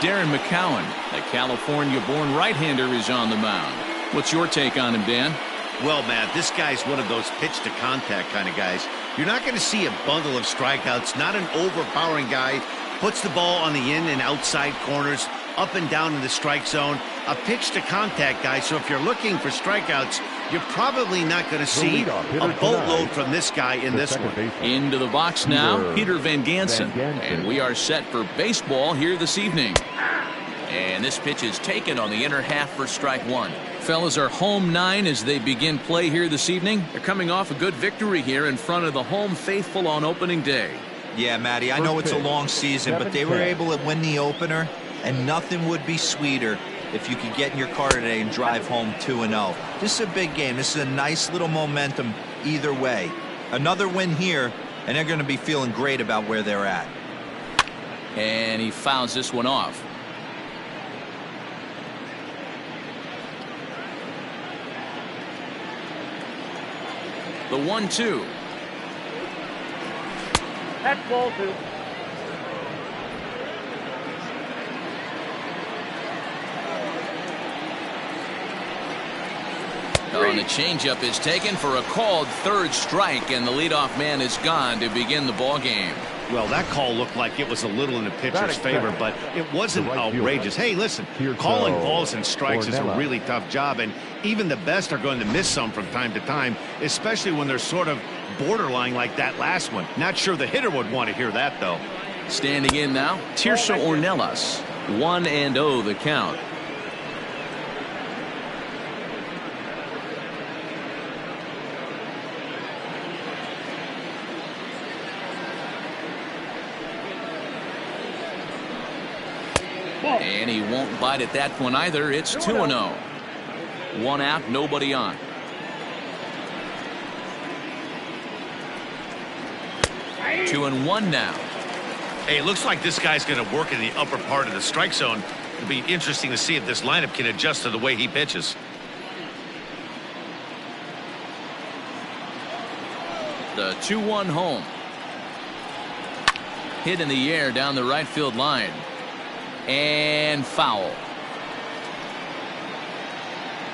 Darren McCowan. The California-born right-hander is on the mound. What's your take on him, Dan? Well, Matt, this guy's one of those pitch-to-contact kind of guys. You're not going to see a bundle of strikeouts, not an overpowering guy. Puts the ball on the in and outside corners, up and down in the strike zone. A pitch-to-contact guy, so if you're looking for strikeouts, you're probably not going to see a boatload from this guy in this one. Into the box now, Peter Van Gansen. And we are set for baseball here this evening. And this pitch is taken on the inner half for strike one. Fellas are home 9 as they begin play here this evening. They're coming off a good victory here in front of the home faithful on opening day. Yeah, Matty, I know it's a long season, but they were able to win the opener, and nothing would be sweeter if you could get in your car today and drive home 2-0. This is a big game. This is a nice little momentum either way. Another win here, and they're going to be feeling great about where they're at. And he fouls this one off. The 1-2. That's ball 2. And the changeup is taken for a called third strike, and the leadoff man is gone to begin the ball game. Well, that call looked like it was a little in the pitcher's favor, but it wasn't outrageous. Hey, listen, calling balls and strikes is a really tough job, and even the best are going to miss some from time to time, especially when they're sort of borderline like that last one. Not sure the hitter would want to hear that, though. Standing in now, Tirso Ornelas. 1-0 the count. And he won't bite at that one either. It's 2-0. 1 out, nobody on. Two and one now. Hey, it looks like this guy's going to work in the upper part of the strike zone. It'll be interesting to see if this lineup can adjust to the way he pitches. The 2-1 home. Hit in the air down the right field line. And foul.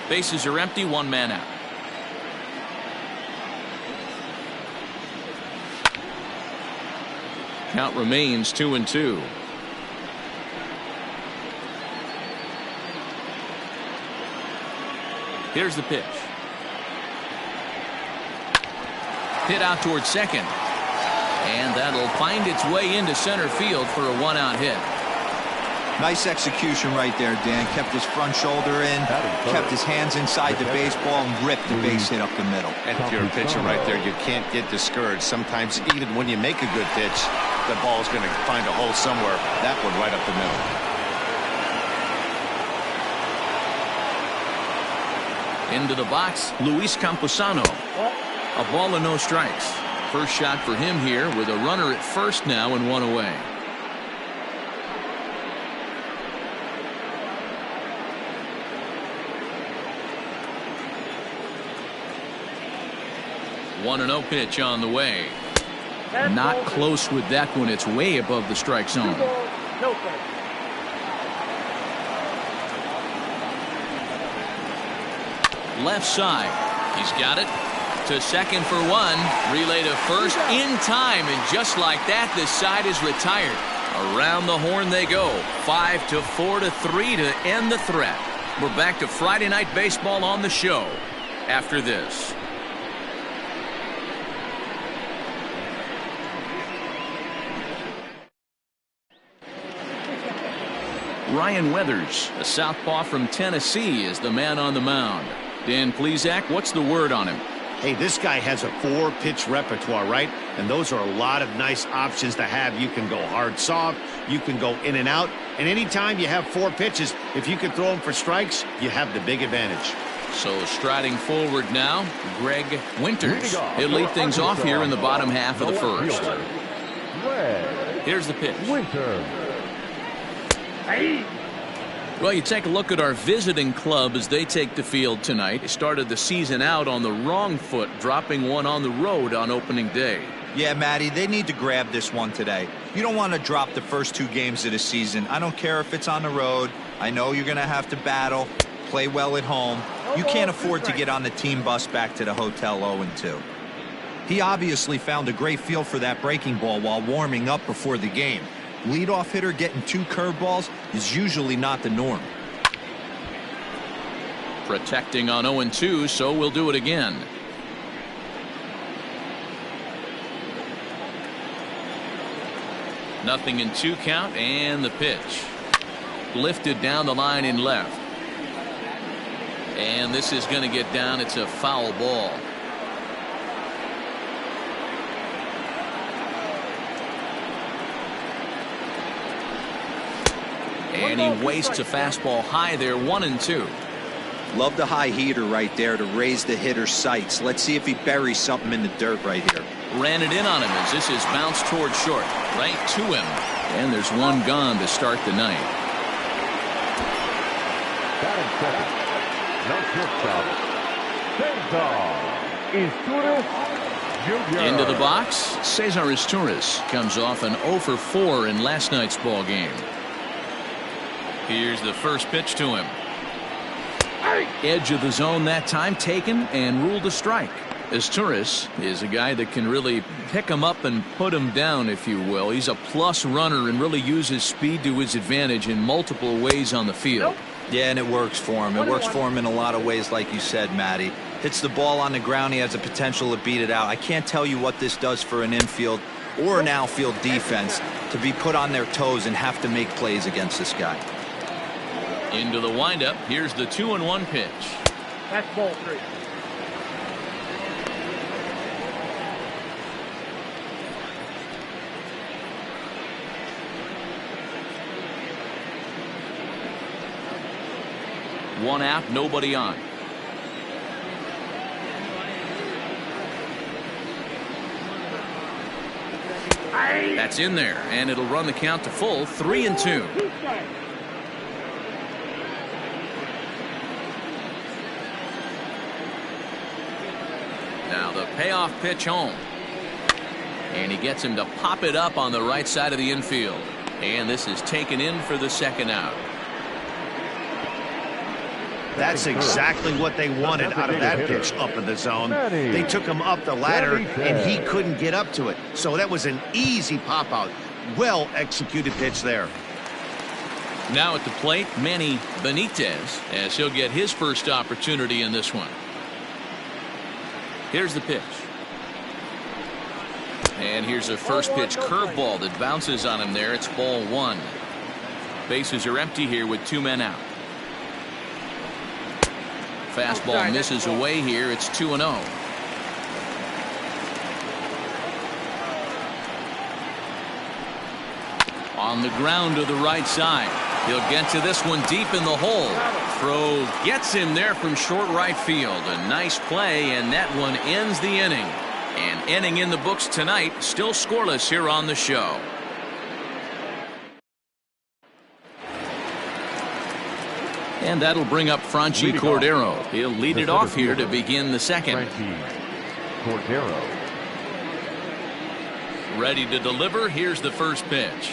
Bases are empty, 1 man out. Count remains 2-2. Here's the pitch. Hit out towards second. And that'll find its way into center field for a 1-out hit. Nice execution right there, Dan. Kept his front shoulder in, kept his hands inside the baseball, and ripped the base hit up the middle. And if you're a pitcher right there, you can't get discouraged. Sometimes even when you make a good pitch, the ball's going to find a hole somewhere. That one right up the middle. Into the box, Luis Camposano. A ball and no strikes. First shot for him here with a runner at first now and 1 away. One 1-0 pitch on the way. Not close with that one. It's way above the strike zone. Left side. He's got it. To second for 1. Relay to first in time. And just like that, this side is retired. Around the horn they go. 5-4-3 to end the threat. We're back to Friday Night Baseball on the show after this. Ryan Weathers, a southpaw from Tennessee, is the man on the mound. Dan Plesac, what's the word on him? Hey, this guy has a 4-pitch repertoire, right? And those are a lot of nice options to have. You can go hard, soft. You can go in and out. And anytime you have 4 pitches, if you can throw them for strikes, you have the big advantage. So striding forward now, Greg Winters. He'll lead things off here in the bottom half of the first. Here's the pitch. Well, you take a look at our visiting club as they take the field tonight. They started the season out on the wrong foot, dropping one on the road on opening day. Yeah, Matty, they need to grab this one today. You don't want to drop the first 2 games of the season. I don't care if it's on the road. I know you're going to have to battle, play well at home. You can't afford to get on the team bus back to the hotel 0-2. He obviously found a great feel for that breaking ball while warming up before the game. Leadoff hitter getting 2 curveballs is usually not the norm. Protecting on 0-2, so we'll do it again. Nothing in 2 count, and the pitch. Lifted down the line in left. And this is going to get down. It's a foul ball. And he wastes a fastball high there, 1-2. Love the high heater right there to raise the hitter's sights. Let's see if he buries something in the dirt right here. Ran it in on him as this is bounced toward short. Right to him. And there's one gone to start the night. Into the box, Cesar Izturis comes off an 0 for 4 in last night's ball game. Here's the first pitch to him. Edge of the zone that time, taken and ruled a strike. Izturis is a guy that can really pick him up and put him down, if you will. He's a plus runner and really uses speed to his advantage in multiple ways on the field. Yeah, and it works for him. It works for him in a lot of ways, like you said, Matty. Hits the ball on the ground. He has the potential to beat it out. I can't tell you what this does for an infield or an outfield defense to be put on their toes and have to make plays against this guy. Into the windup. Here's the 2-1 pitch. That's ball 3. One out, nobody on. That's in there, and it'll run the count to full, 3-2. Now the payoff pitch home. And he gets him to pop it up on the right side of the infield. And this is taken in for the second out. That's exactly what they wanted out of that pitch up in the zone. They took him up the ladder, and he couldn't get up to it. So that was an easy pop-out. Well-executed pitch there. Now at the plate, Manny Benitez, as he'll get his first opportunity in this one. Here's the pitch. And here's a first pitch curveball that bounces on him there. It's ball 1. Bases are empty here with 2 men out. Fastball misses away here. It's 2-0. On the ground to the right side. He'll get to this one deep in the hole. Throw gets him there from short right field. A nice play, and that one ends the inning. An inning in the books tonight, still scoreless here on the show. And that'll bring up Franchi Cordero. He'll lead it off here to begin the second. Cordero. Ready to deliver. Here's the first pitch.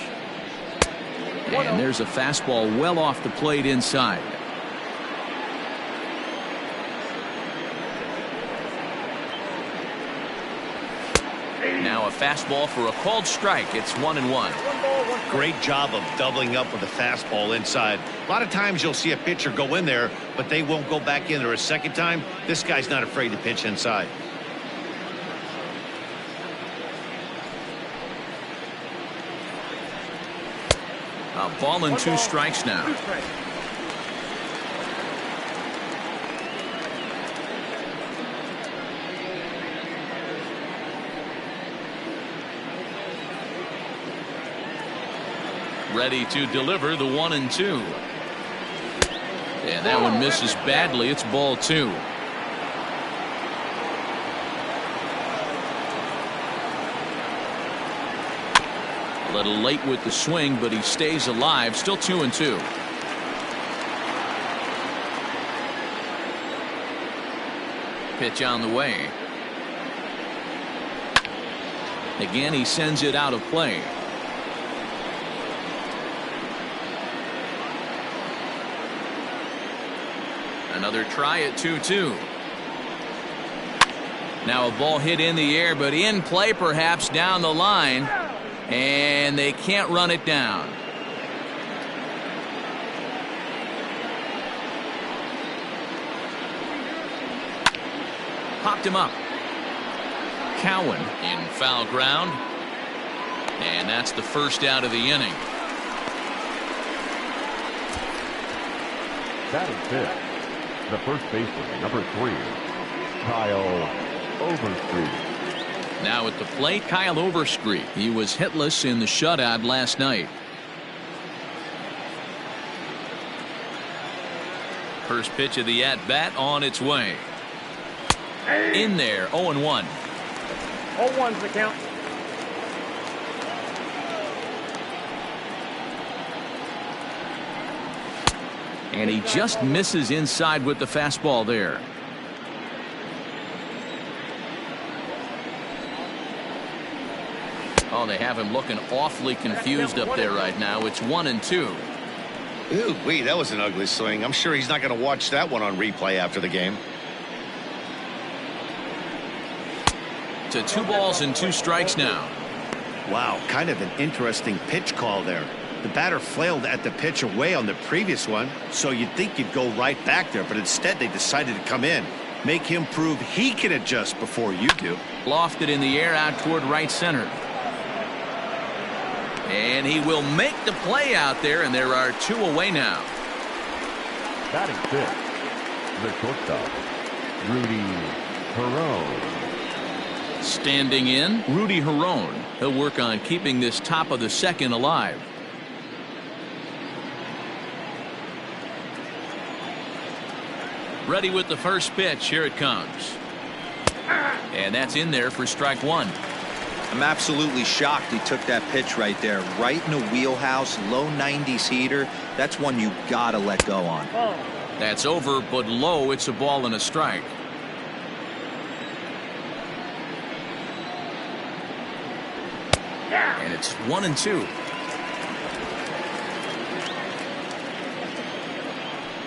And there's a fastball well off the plate inside. Now a fastball for a called strike. It's 1-1. Great job of doubling up with a fastball inside. A lot of times you'll see a pitcher go in there, but they won't go back in there a second time. This guy's not afraid to pitch inside. A ball and 2 strikes now. Ready to deliver the 1-2. And that one misses badly. It's ball 2. A little late with the swing, but he stays alive. Still 2-2. Pitch on the way. Again, he sends it out of play. Another try at 2-2. Now a ball hit in the air, but in play perhaps down the line. And they can't run it down. Popped him up. Cowan in foul ground. And that's the first out of the inning. Batting fifth, the first baseman, number 3, Kyle Overstreet. Now at the plate, Kyle Overstreet. He was hitless in the shutout last night. First pitch of the at-bat on its way. In there, 0-1. 0-1's the count. And he just misses inside with the fastball there. Oh, they have him looking awfully confused up there right now. It's 1-2. Ooh, wait, that was an ugly swing. I'm sure he's not going to watch that one on replay after the game. To 2 balls and 2 strikes now. Wow, kind of an interesting pitch call there. The batter flailed at the pitch away on the previous one, so you'd think you'd go right back there, but instead they decided to come in. Make him prove he can adjust before you do. Lofted in the air out toward right center. And he will make the play out there, and there are 2 away now. Batting fifth, the shortstop, Rudy Perone. Standing in, Rudy Perone. He'll work on keeping this top of the second alive. Ready with the first pitch. Here it comes. And that's in there for strike 1. I'm absolutely shocked he took that pitch right there. Right in the wheelhouse, low 90s heater. That's one you gotta let go on. That's over, but low. It's a ball and a strike. And it's 1-2.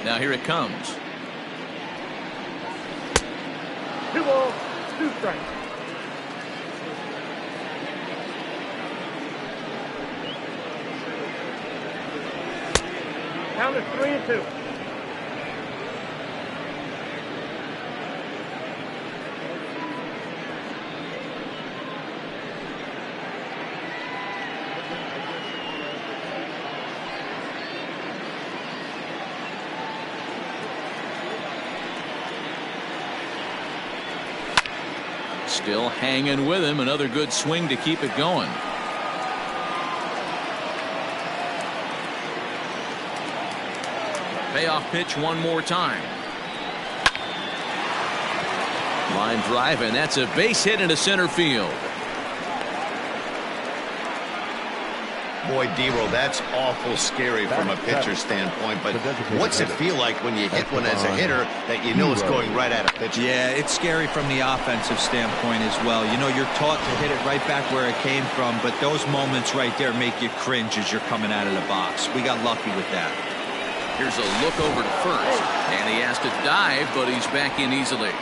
Now here it comes. 2 balls, 2 strikes. Count is 3-2. Still hanging with him. Another good swing to keep it going. Payoff pitch one more time. Line drive, and that's a base hit into center field. Boy, D-Roll, that's awful scary from a pitcher standpoint, but what's it feel like when you hit one as a hitter that you know is going right at a pitcher? Yeah, it's scary from the offensive standpoint as well. You know, you're taught to hit it right back where it came from, but those moments right there make you cringe as you're coming out of the box. We got lucky with that. Here's a look over to first, and he has to dive, but he's back in easily.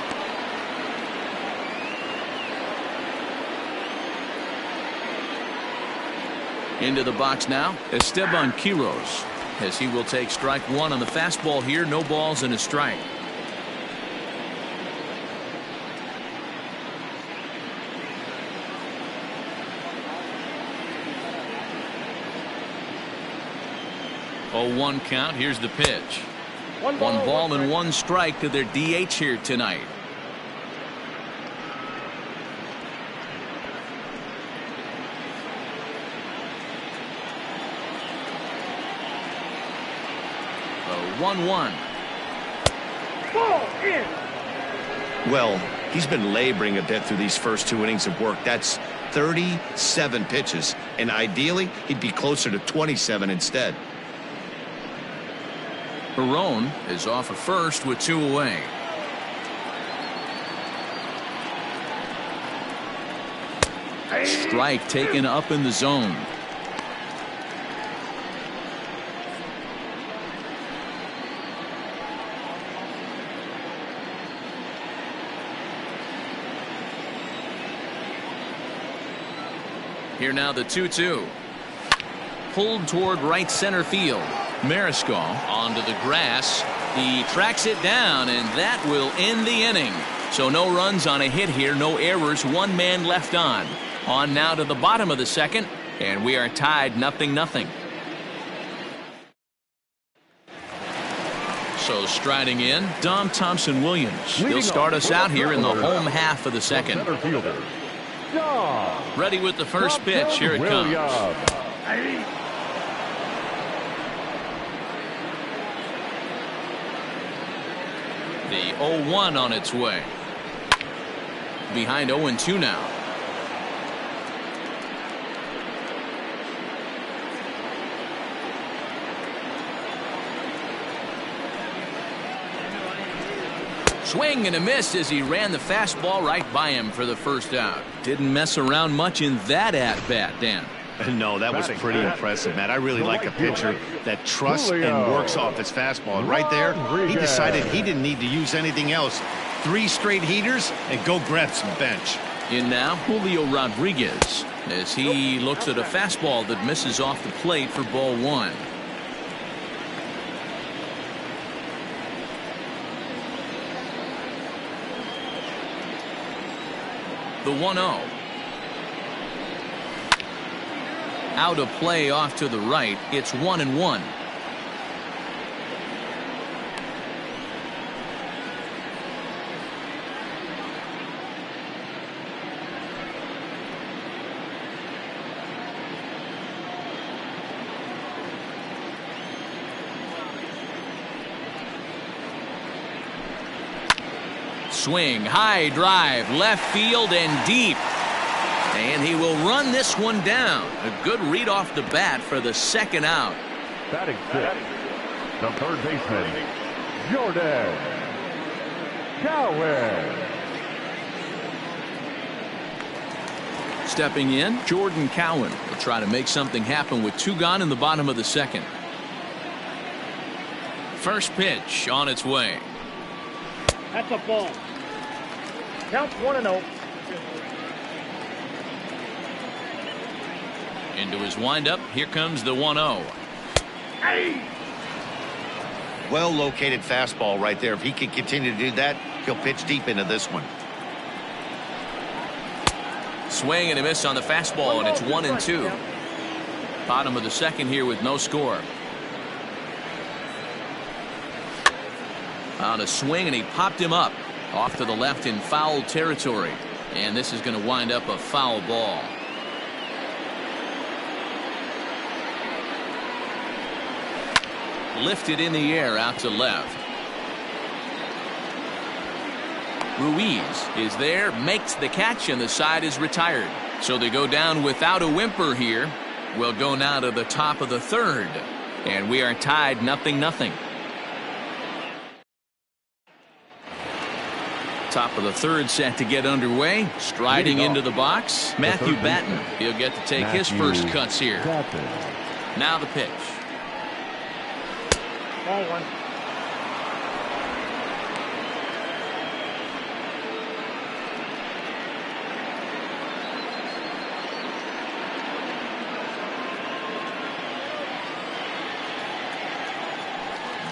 Into the box now, Esteban Quiroz, as he will take strike 1 on the fastball here. No balls and a strike. Oh, 1 count. Here's the pitch. One ball and 1 strike to their DH here tonight. The 1-1. Ball in. Well, he's been laboring a bit through these first 2 innings of work. That's 37 pitches, and ideally he'd be closer to 27 instead. Perone is off at first with 2 away. Strike taken up in the zone. Here now the 2-2. Pulled toward right center field. Mariscal onto the grass. He tracks it down, and that will end the inning. So no runs on a hit here, no errors, one man left on. On now to the bottom of the second, and we are tied 0-0. So striding in, Dom Thompson-Williams. He'll start us out here in the home half of the second. Ready with the first pitch. Here it comes. The 0-1 on its way. Behind 0-2 now. Swing and a miss as he ran the fastball right by him for the first out. Didn't mess around much in that at-bat, Dan. No, that was pretty impressive, Matt. I really like a pitcher that trusts and works off his fastball. And right there, he decided he didn't need to use anything else. 3 straight heaters and go grab some bench. In now, Julio Rodriguez, as he looks at a fastball that misses off the plate for ball 1. The 1-0. Out of play off to the right. It's 1-1. Swing, high drive, left field and deep. And he will run this one down. A good read off the bat for the second out. Batting 6, the third baseman, Jordan Cowan. Stepping in, Jordan Cowan will try to make something happen with 2 gone in the bottom of the second. First pitch on its way. That's a ball. Counts 1-0. Into his windup. Here comes the 1-0. Hey! Well located fastball right there. If he can continue to do that, he'll pitch deep into this one. Swing and a miss on the fastball, and it's 1-2. Bottom of the second here with no score. On a swing, and he popped him up off to the left in foul territory. And this is going to wind up a foul ball. Lifted in the air out to left. Ruiz is there, makes the catch, and the side is retired. So they go down without a whimper here. We'll go now to the top of the third. And we are tied 0-0. Top of the third set to get underway. Striding into the box, Matthew Batten. He'll get to take his first cuts here. Now the pitch. Ball 1.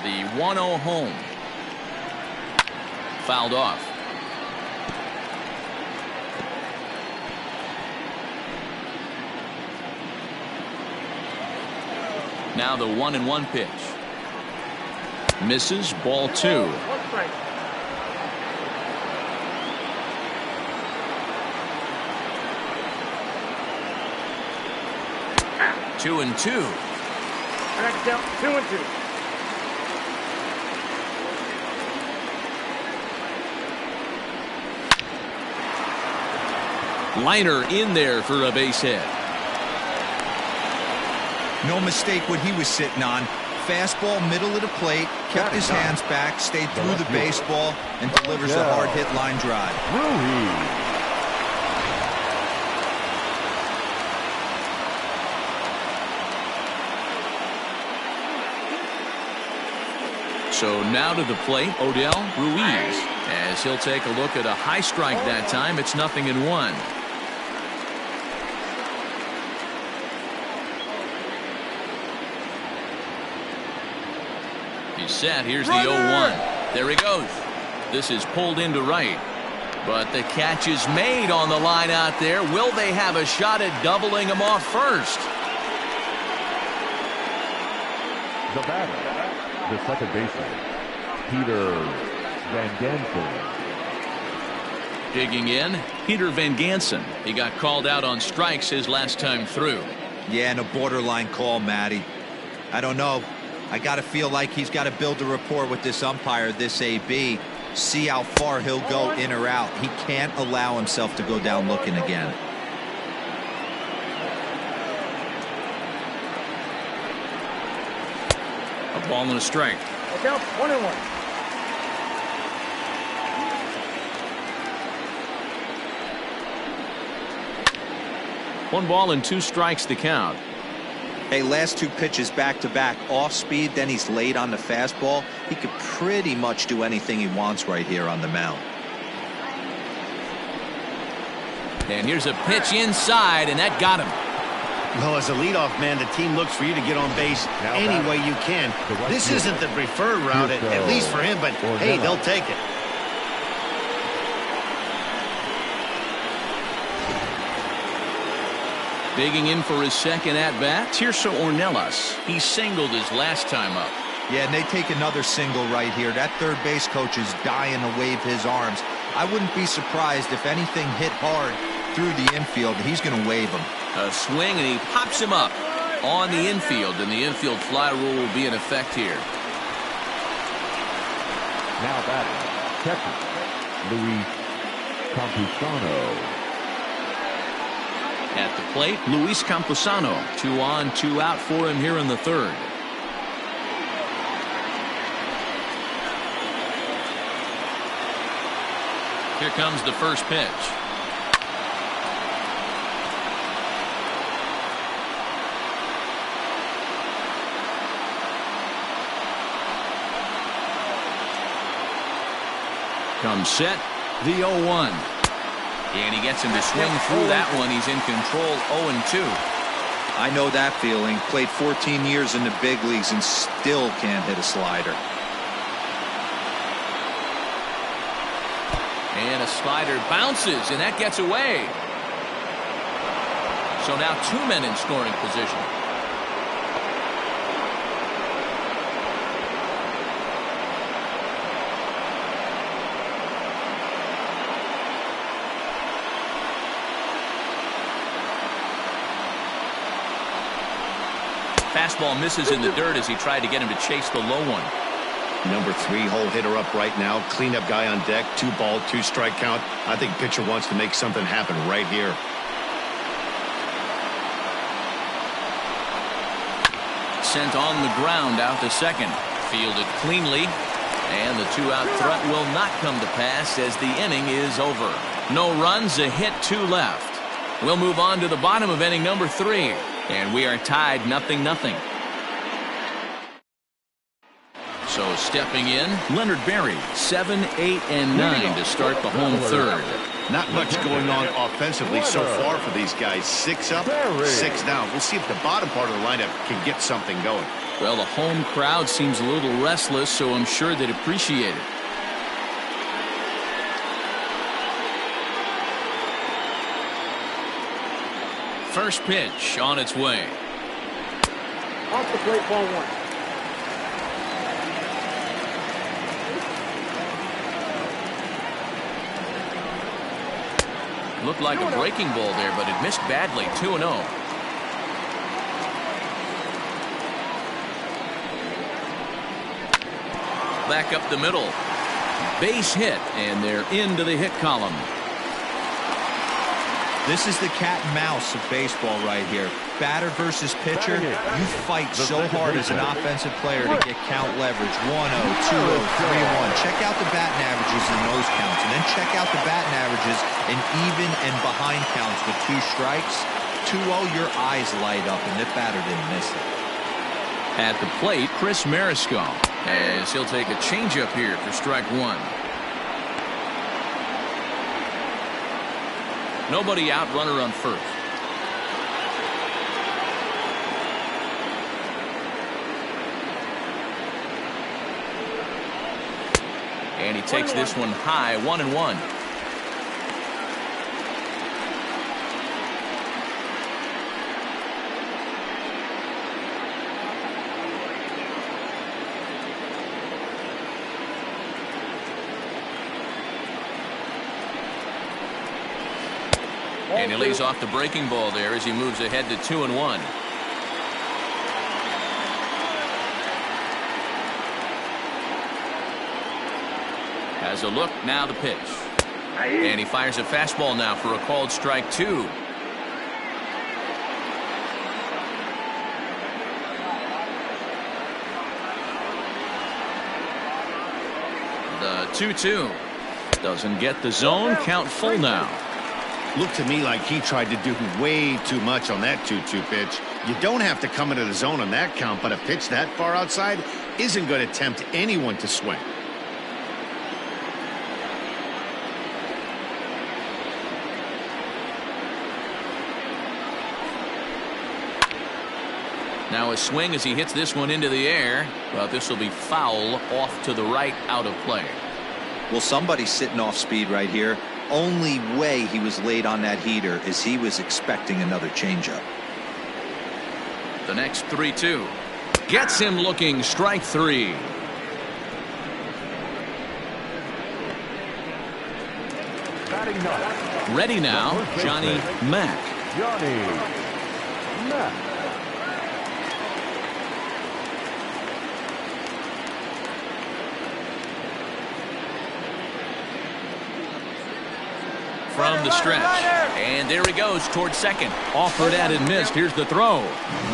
The 1-0 home. Fouled off. Now the 1-1 pitch. Misses, ball 2. 2-2. Next down, 2-2. Liner in there for a base hit. No mistake what he was sitting on. Fastball middle of the plate, kept his hands back, stayed through the baseball, and delivers a hard hit line drive. So now to the plate, Odell Ruiz, as he'll take a look at a high strike that time. It's 0-1. He's set. Here's the 0-1. There he goes. This is pulled into right. But the catch is made on the line out there. Will they have a shot at doubling him off first? The batter, the second baseman, Peter Van Gansen. Digging in, Peter Van Gansen. He got called out on strikes his last time through. Yeah, and a borderline call, Matty. I don't know. I got to feel like he's got to build a rapport with this umpire, this AB. See how far he'll go in or out. He can't allow himself to go down looking again. A ball and a strike. Look out, 1-1. One ball and 2 strikes to count. Hey, last 2 pitches back-to-back, off speed, then he's late on the fastball. He could pretty much do anything he wants right here on the mound. And here's a pitch inside, and that got him. Well, as a leadoff man, the team looks for you to get on base any way you can. This isn't the preferred route, at least for him, but hey, they'll take it. Digging in for his second at-bat, Tirso Ornelas. He singled his last time up. Yeah, and they take another single right here. That third base coach is dying to wave his arms. I wouldn't be surprised if anything hit hard through the infield. He's going to wave him. A swing, and he pops him up on the infield, and the infield fly rule will be in effect here. Now batting, catcher, Luis Campusano. At the plate, Luis Campusano. 2 on, 2 out for him here in the third. Here comes the first pitch. Comes set, the 0-1. And he gets him to swing through that one. He's in control, 0-2. I know that feeling. Played 14 years in the big leagues and still can't hit a slider. And a slider bounces, and that gets away. So now 2 men in scoring position. Fastball misses in the dirt as he tried to get him to chase the low one. Number 3 hole hitter up right now. Cleanup guy on deck. 2 ball, 2 strike count. I think pitcher wants to make something happen right here. Sent on the ground out to second. Fielded cleanly. And the 2-out threat will not come to pass as the inning is over. No runs, a hit, 2 left. We'll move on to the bottom of inning number 3. And we are tied 0-0. So stepping in, Leonard Berry, 7, 8, and 9 to start the home third. Not much going on offensively so far for these guys. 6 up, 6 down. We'll see if the bottom part of the lineup can get something going. Well, the home crowd seems a little restless, so I'm sure they'd appreciate it. First pitch on its way. Off the plate, ball 1. Looked like a breaking ball there, but it missed badly. 2-0. Back up the middle. Base hit, and they're into the hit column. This is the cat and mouse of baseball right here. Batter versus pitcher. You fight so hard as an offensive player to get count leverage. 1-0, 2-0, 3-1. Check out the batting averages in those counts. And then check out the batting averages in even and behind counts with 2 strikes. 2-0, your eyes light up, and the batter didn't miss it. At the plate, Chris Mariscal. As he'll take a changeup here for strike one. Nobody out, runner on first. And he takes this one high, 1-1. And he lays off the breaking ball there as he moves ahead to 2-1. Has a look, now the pitch. And he fires a fastball now for a called strike two. The 2-2. Doesn't get the zone, count full now. Looked to me like he tried to do way too much on that 2-2 pitch. You don't have to come into the zone on that count, but a pitch that far outside isn't going to tempt anyone to swing. Now a swing as he hits this one into the air, but this will be foul off to the right, out of play. Well, somebody's sitting off speed right here. Only way he was late on that heater is he was expecting another changeup. The next 3-2 gets him looking, strike three. Ready now, Johnny Mack. Johnny Mack. From the stretch, and there he goes towards second. Offered at and missed. Here's the throw.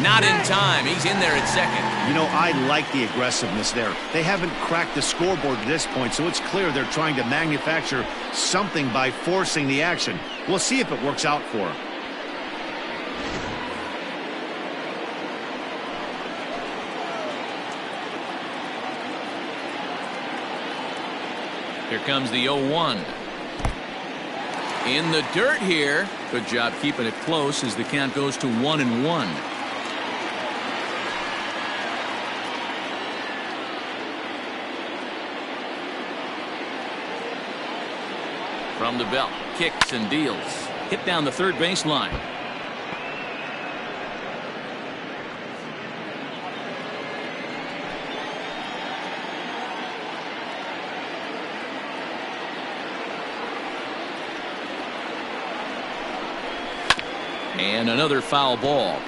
Not in time. He's in there at second. You know, I like the aggressiveness there. They haven't cracked the scoreboard at this point, so it's clear they're trying to manufacture something by forcing the action. We'll see if it works out for them. Here comes the 0-1. In the dirt here. Good job keeping it close as the count goes to 1-1. From the belt, kicks and deals. Hit down the third baseline. And another foul ball.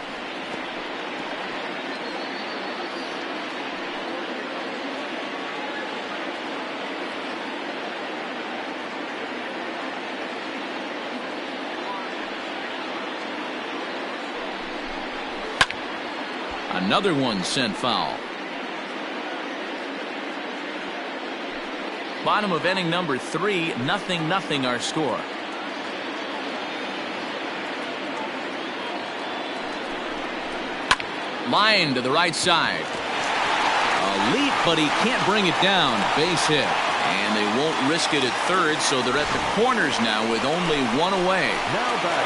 Another one sent foul. Bottom of inning number 3, 0-0 our score. Line to the right side. A leap, but he can't bring it down. Base hit. And they won't risk it at third, so they're at the corners now with only one away.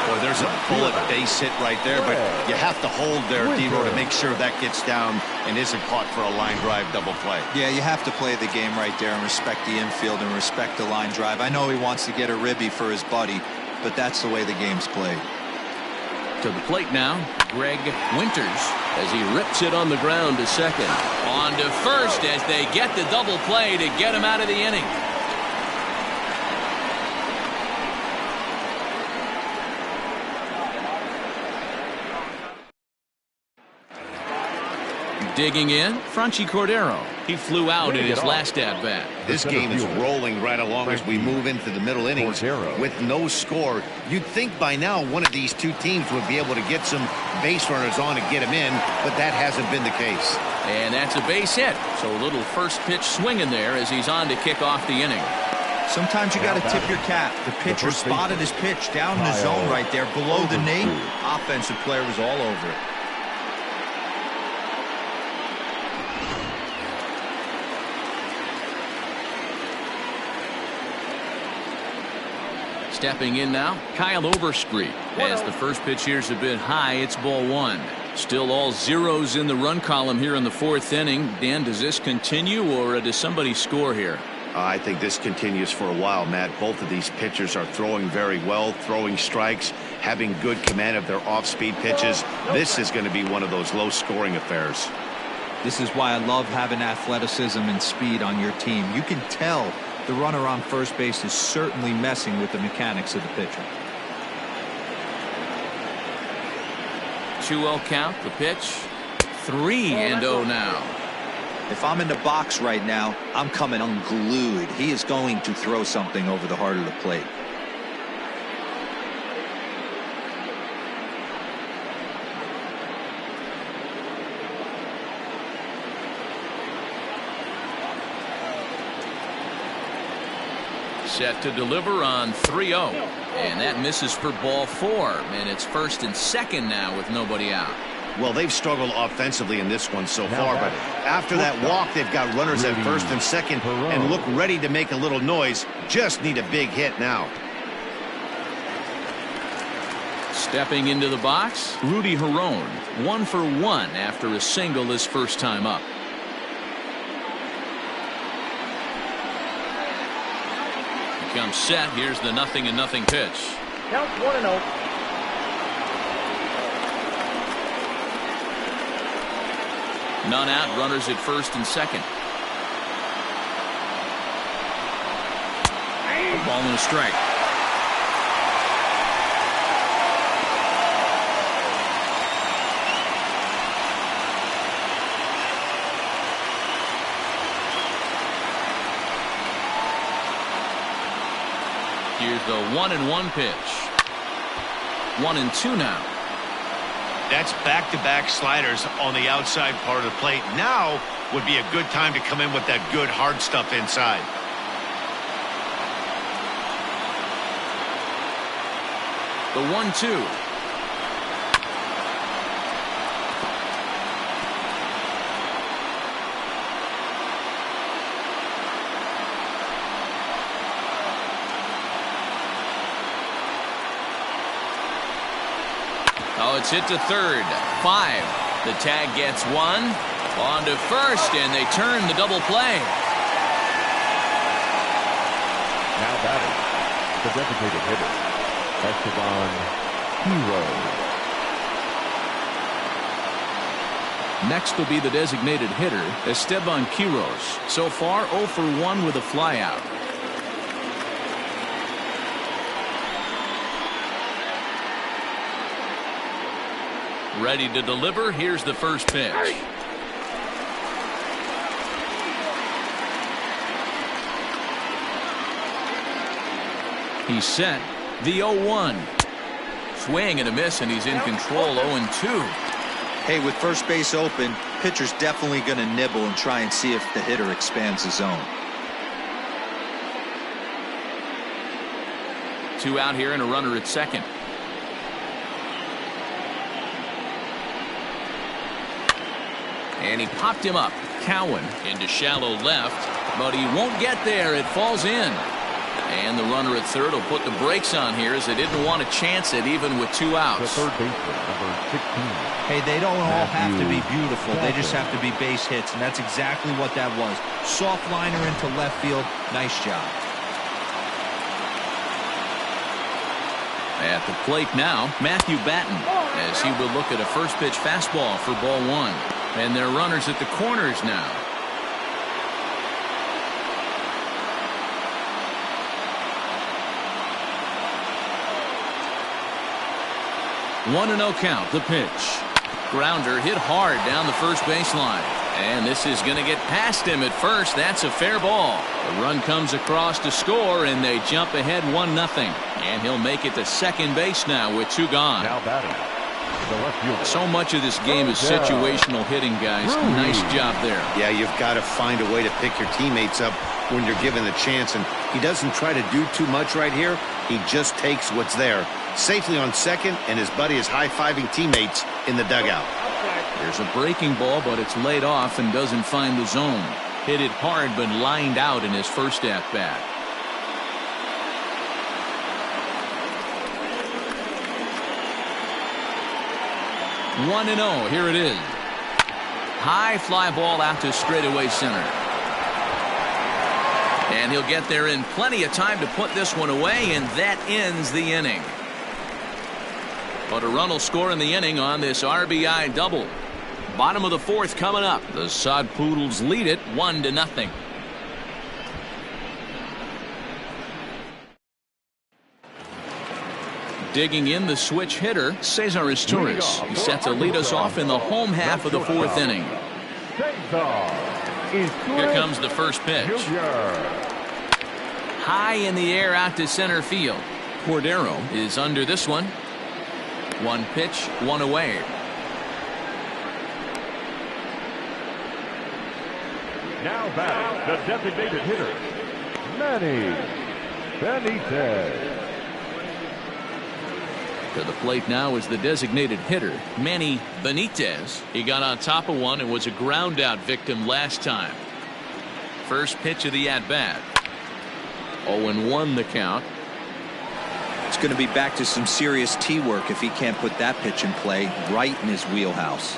Boy, there's a bullet base hit right there, but you have to hold there, Dino, to make sure that gets down and isn't caught for a line drive double play. Yeah, you have to play the game right there and respect the infield and respect the line drive. I know he wants to get a ribby for his buddy, but that's the way the game's played. To the plate now, Greg Winters as he rips it on the ground to second. On to first as they get the double play to get him out of the inning. Digging in, Franchi Cordero. He flew out in his last at-bat. This game is rolling right along as we move into the middle innings with no score. You'd think by now one of these two teams would be able to get some base runners on and get them in, but that hasn't been the case. And that's a base hit. So a little first pitch swinging there as he's on to kick off the inning. Sometimes you got to tip your cap. The pitcher spotted his pitch down in the zone right there below the knee. Offensive player was all over it. Stepping in now, Kyle Overstreet. As the first pitch here's a bit high, it's ball one. Still all zeros in the run column here in the fourth inning. Dan, does this continue or does somebody score here? I think this continues for a while, Matt. Both of these pitchers are throwing very well, throwing strikes, having good command of their off-speed pitches. This is going to be one of those low-scoring affairs. This is why I love having athleticism and speed on your team. You can tell the runner on first base is certainly messing with the mechanics of the pitcher. 2-0 count, the pitch. 3-0 now. If I'm in the box right now, I'm coming unglued. He is going to throw something over the heart of the plate. Set to deliver on 3-0. And that misses for ball four. And it's first and second now with nobody out. Well, they've struggled offensively in this one so far, but after that walk, they've got runners at first and second and look ready to make a little noise. Just need a big hit now. Stepping into the box, Rudy Herron, 1 for 1 after a single his first time up. He comes set. Here's the 0-0 pitch. Count 1-0. None out, runners at first and second. Ball and a strike. Here's the 1-1 pitch. 1-2 now. That's back-to-back sliders on the outside part of the plate. Now would be a good time to come in with that good hard stuff inside. The 1-2. Oh, it's hit to third. 5. The tag gets 1. On to first, and they turn the double play. Now batting, the designated hitter, Esteban Quiroz. Next will be the designated hitter, Esteban Quiroz. So far, 0 for 1 with a flyout. Ready to deliver. Here's the first pitch. He's set. The 0-1. Swing and a miss, and he's in control. 0-2. Hey, with first base open, pitcher's definitely going to nibble and try and see if the hitter expands the zone. 2 out here and a runner at second. And he popped him up. Cowan into shallow left, but he won't get there. It falls in. And the runner at third will put the brakes on here as they didn't want to chance it even with 2 outs. The third baseman, number 16. Hey, they don't all have to be beautiful. They just have to be base hits, and that's exactly what that was. Soft liner into left field. Nice job. At the plate now, Matthew Batten, as he will look at a first pitch fastball for ball 1. And their runners at the corners now. One and 0 count. The pitch. Grounder hit hard down the first baseline. And this is going to get past him at first. That's a fair ball. The run comes across to score, and they jump ahead 1-0. And he'll make it to second base now with 2 gone. Now batting, the left fielder. So much of this game is situational hitting, guys. Nice job there. Yeah, you've got to find a way to pick your teammates up when you're given the chance, and he doesn't try to do too much right here. He just takes what's there. Safely on second, and his buddy is high-fiving teammates in the dugout. There's a breaking ball, but it's laid off and doesn't find the zone. Hit it hard, but lined out in his first at-bat. 1-0. Here it is. High fly ball out to straightaway center. And he'll get there in plenty of time to put this one away, and that ends the inning. But a run will score in the inning on this RBI double. Bottom of the fourth coming up. The Sod Poodles lead it 1-0. Digging in the switch hitter, Cesar Izturis. He's set to lead us off in the home half of the fourth inning. Here comes the first pitch. High in the air out to center field. Cordero is under this one. One pitch, one away. Now back, the designated hitter, Manny Benitez. To the plate now is the designated hitter, Manny Benitez. He got on top of one and was a ground out victim last time. First pitch of the at-bat. 0-1 the count. It's going to be back to some serious tee work if he can't put that pitch in play right in his wheelhouse.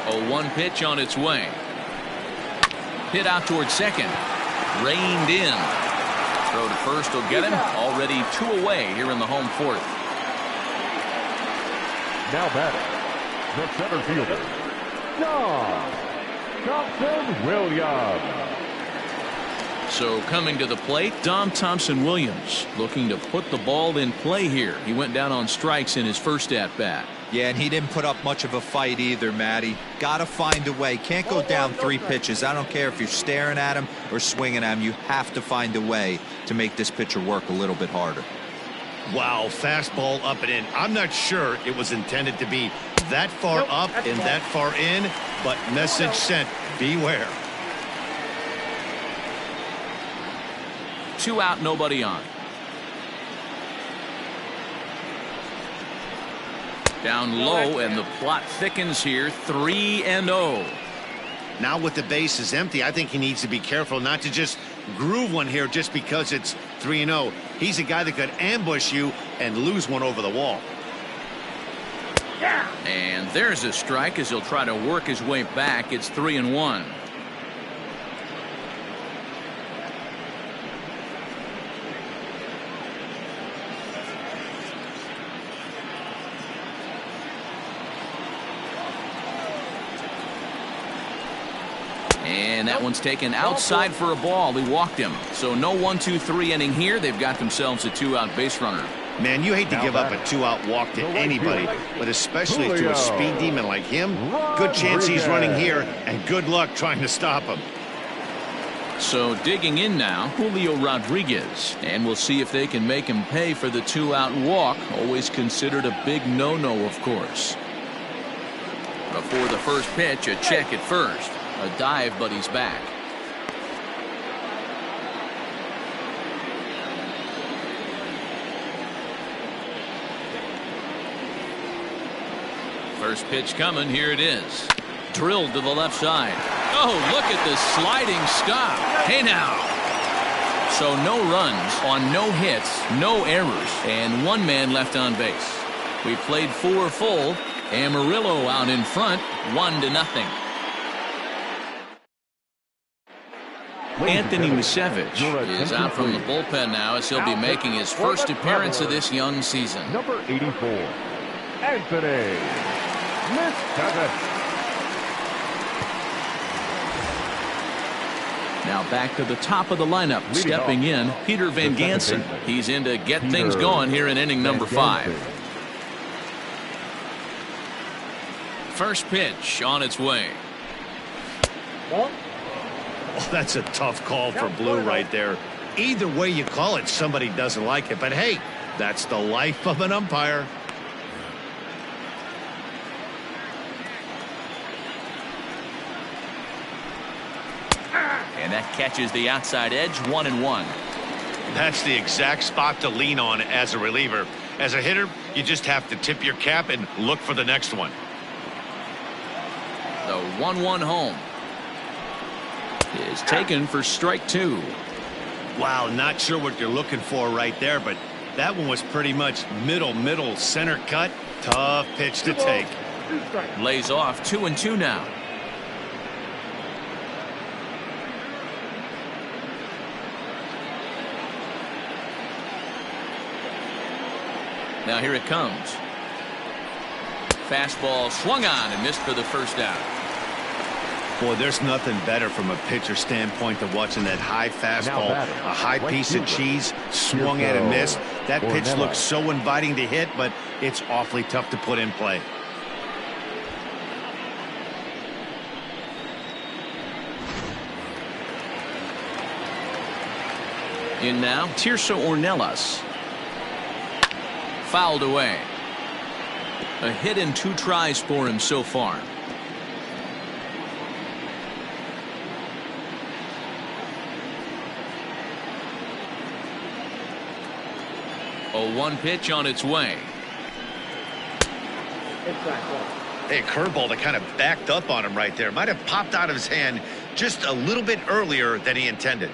0-1 pitch on its way. Hit out towards second. Reined in. Throw to first will get him. Already 2 away here in the home fourth. Now batting, the center fielder, John Thompson-Williams. So coming to the plate, Dom Thompson-Williams looking to put the ball in play here. He went down on strikes in his first at-bat. Yeah, and he didn't put up much of a fight either, Matty. Got to find a way. Can't go down 3 pitches. I don't care if you're staring at him or swinging at him. You have to find a way to make this pitcher work a little bit harder. Wow, fastball up and in. I'm not sure it was intended to be that far up and that far in, but message sent, beware. 2 out, nobody on. Down low, and the plot thickens here. 3-0. Now with the bases empty, I think he needs to be careful not to just groove one here just because it's 3-0. He's a guy that could ambush you and lose one over the wall. And there's a strike as he'll try to work his way back. It's 3-1. And that one's taken outside for a ball. He walked him. So no 1-2-3 inning here. They've got themselves a 2-out base runner. Man, you hate to give up a 2-out walk to anybody, but especially to a speed demon like him. Good chance he's running here, and good luck trying to stop him. So digging in now, Julio Rodriguez. And we'll see if they can make him pay for the 2-out walk. Always considered a big no-no, of course. Before the first pitch, a check at first. A dive, but he's back. First pitch coming. Here it is. Drilled to the left side. Oh, look at the sliding stop. Hey now. So no runs on no hits, no errors, and 1 man left on base. We played 4 full. Amarillo out in front, 1-0. Anthony Musevich is out from the bullpen now as he'll be making his first appearance of this young season. Number 84, Anthony Musevich. Now back to the top of the lineup. Stepping in, Peter Van Gansen. He's in to get things going here in inning number 5. First pitch on its way. Oh, that's a tough call for Blue right there. Either way you call it, somebody doesn't like it. But hey, that's the life of an umpire. And that catches the outside edge, 1-1. That's the exact spot to lean on as a reliever. As a hitter, you just have to tip your cap and look for the next one. The 1-1 home is taken for strike 2. Wow, not sure what you're looking for right there, but that one was pretty much middle center cut. Tough pitch to take. 2 strikes. Lays off 2-2 now. Now here it comes. Fastball swung on and missed for the first out. Boy, there's nothing better from a pitcher standpoint than watching that high fastball, a high piece of cheese, swung at and missed. That pitch looks so inviting to hit, but it's awfully tough to put in play. In now, Tirso Ornelas. Fouled away. A hit in 2 tries for him so far. A 1 pitch on its way. Hey, curveball that kind of backed up on him right there. Might have popped out of his hand just a little bit earlier than he intended.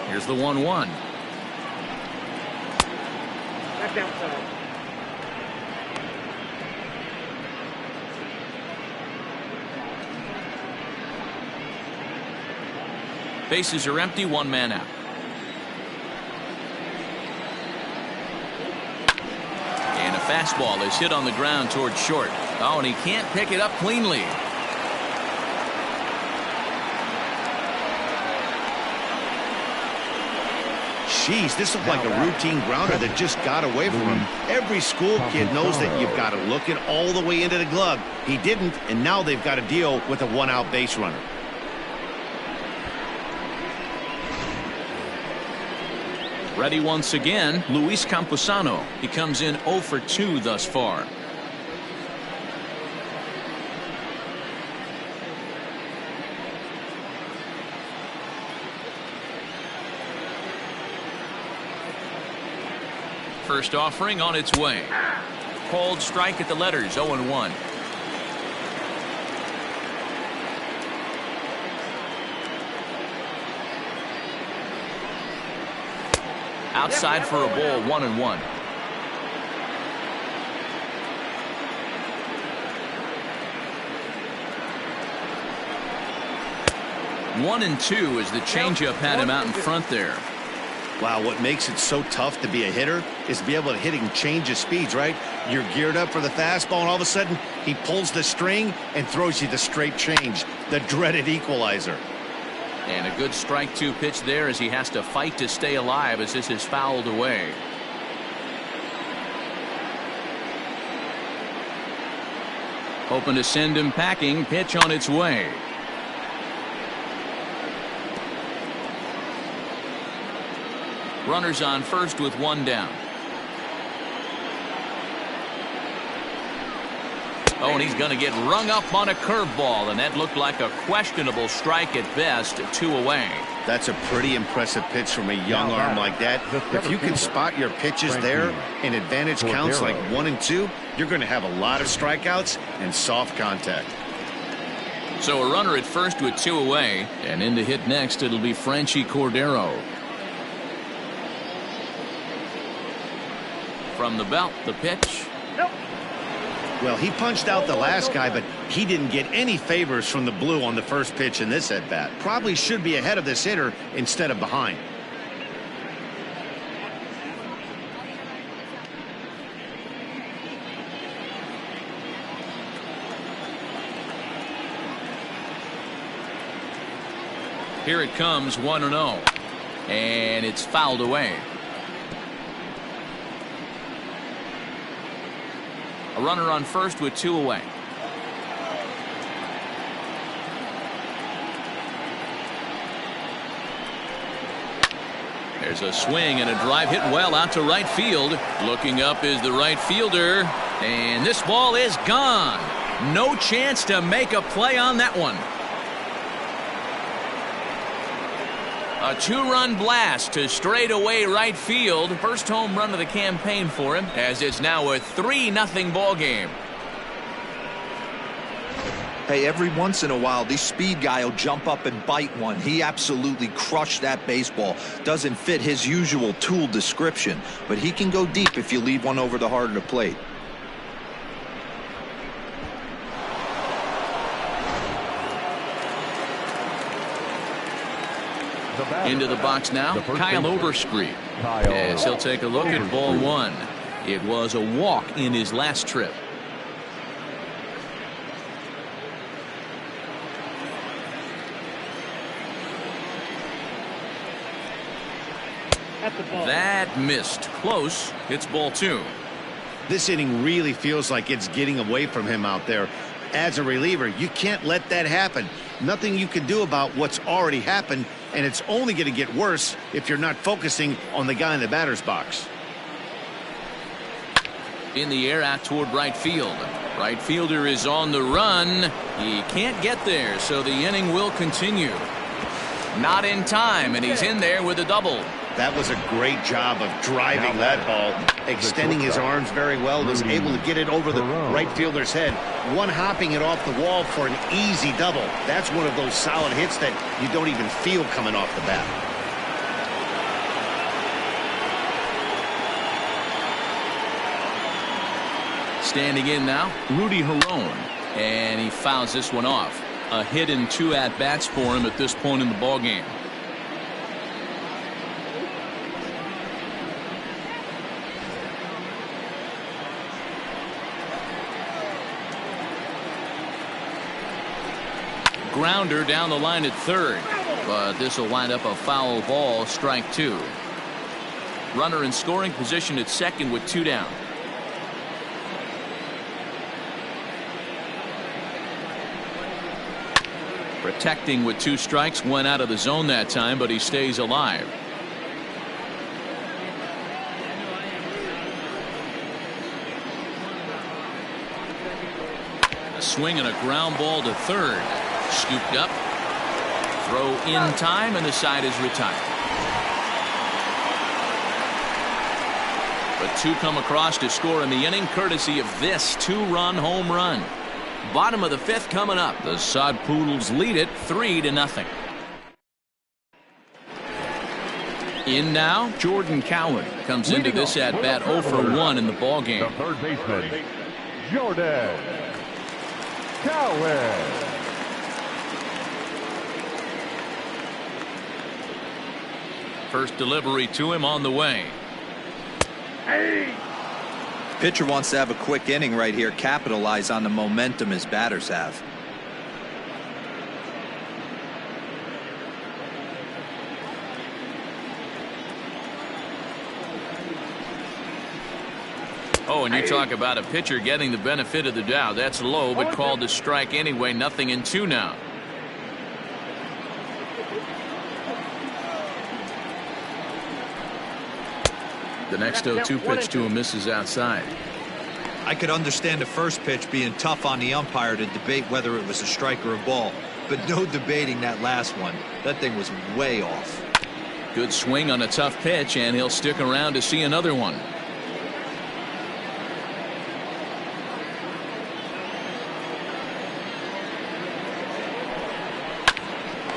Here's the 1-1. Back outside. Bases are empty, 1 man out. And a fastball is hit on the ground towards short. Oh, and he can't pick it up cleanly. Jeez, this looked like a routine grounder that just got away from him. Every school kid knows that you've got to look it all the way into the glove. He didn't, and now they've got to deal with a 1-out base runner. Ready once again, Luis Camposano. He comes in 0 for 2 thus far. First offering on its way. Called strike at the letters, 0-1. Outside for a ball, 1-1. One and two as the changeup had him out in front there. Wow, what makes it so tough to be a hitter is to be able to hitting change of speeds, right? You're geared up for the fastball, and all of a sudden he pulls the string and throws you the straight change, the dreaded equalizer. And a good strike 2 pitch there as he has to fight to stay alive as this is fouled away. Hoping to send him packing. Pitch on its way. Runners on first with 1 down. Oh, and he's going to get rung up on a curveball, and that looked like a questionable strike at best. 2 away. That's a pretty impressive pitch from a young arm like that. If you can spot your pitches there and advantage counts like 1 and 2, you're going to have a lot of strikeouts and soft contact. So a runner at first with 2 away, and in to hit next it'll be Franchy Cordero. From the belt, the pitch. Well, he punched out the last guy, but he didn't get any favors from the blue on the first pitch in this at-bat. Probably should be ahead of this hitter instead of behind. Here it comes, 1-0. And it's fouled away. A runner on first with 2 away. There's a swing and a drive hit well out to right field. Looking up is the right fielder. And this ball is gone. No chance to make a play on that one. A 2-run blast to straightaway right field. First home run of the campaign for him, as it's now a 3-0 ball game. Hey, every once in a while, this speed guy will jump up and bite one. He absolutely crushed that baseball. Doesn't fit his usual tool description, but he can go deep if you leave one over the heart of the plate. Into the box now, Kyle Overstreet. As he'll take a look at ball one. It was a walk in his last trip. That missed. Close. It's ball two. This inning really feels like it's getting away from him out there. As a reliever, you can't let that happen. Nothing you can do about what's already happened, and it's only going to get worse if you're not focusing on the guy in the batter's box. In the air out toward right field. Right fielder is on the run. He can't get there, so the inning will continue. Not in time, and he's in there with a double. That was a great job of driving that ball, extending his arms very well, was able to get it over the right fielder's head, one hopping it off the wall for an easy double. That's one of those solid hits that you don't even feel coming off the bat. Standing in now, Rudy Herron, and he fouls this one off. A hit and 2 at-bats for him at this point in the ballgame. Grounder down the line at third, but this will wind up a foul ball, strike two. Runner in scoring position at second with 2 down. Protecting with 2 strikes, went out of the zone that time, but he stays alive. A swing and a ground ball to third. Scooped up. Throw in time, and the side is retired. But 2 come across to score in the inning, courtesy of this 2-run home run. Bottom of the 5th coming up. The Sod Poodles lead it 3-0. In now, Jordan Cowan comes into this at bat 0 for 1 in the ballgame. The third baseman, Jordan Cowan. First delivery to him on the way. Pitcher wants to have a quick inning right here, capitalize on the momentum his batters have. Oh, and you talk about a pitcher getting the benefit of the doubt. That's low, but called a strike anyway. 0-2 now. The next 0-2 pitch to him misses outside. I could understand the first pitch being tough on the umpire to debate whether it was a strike or a ball, but no debating that last one. That thing was way off. Good swing on a tough pitch, and he'll stick around to see another one.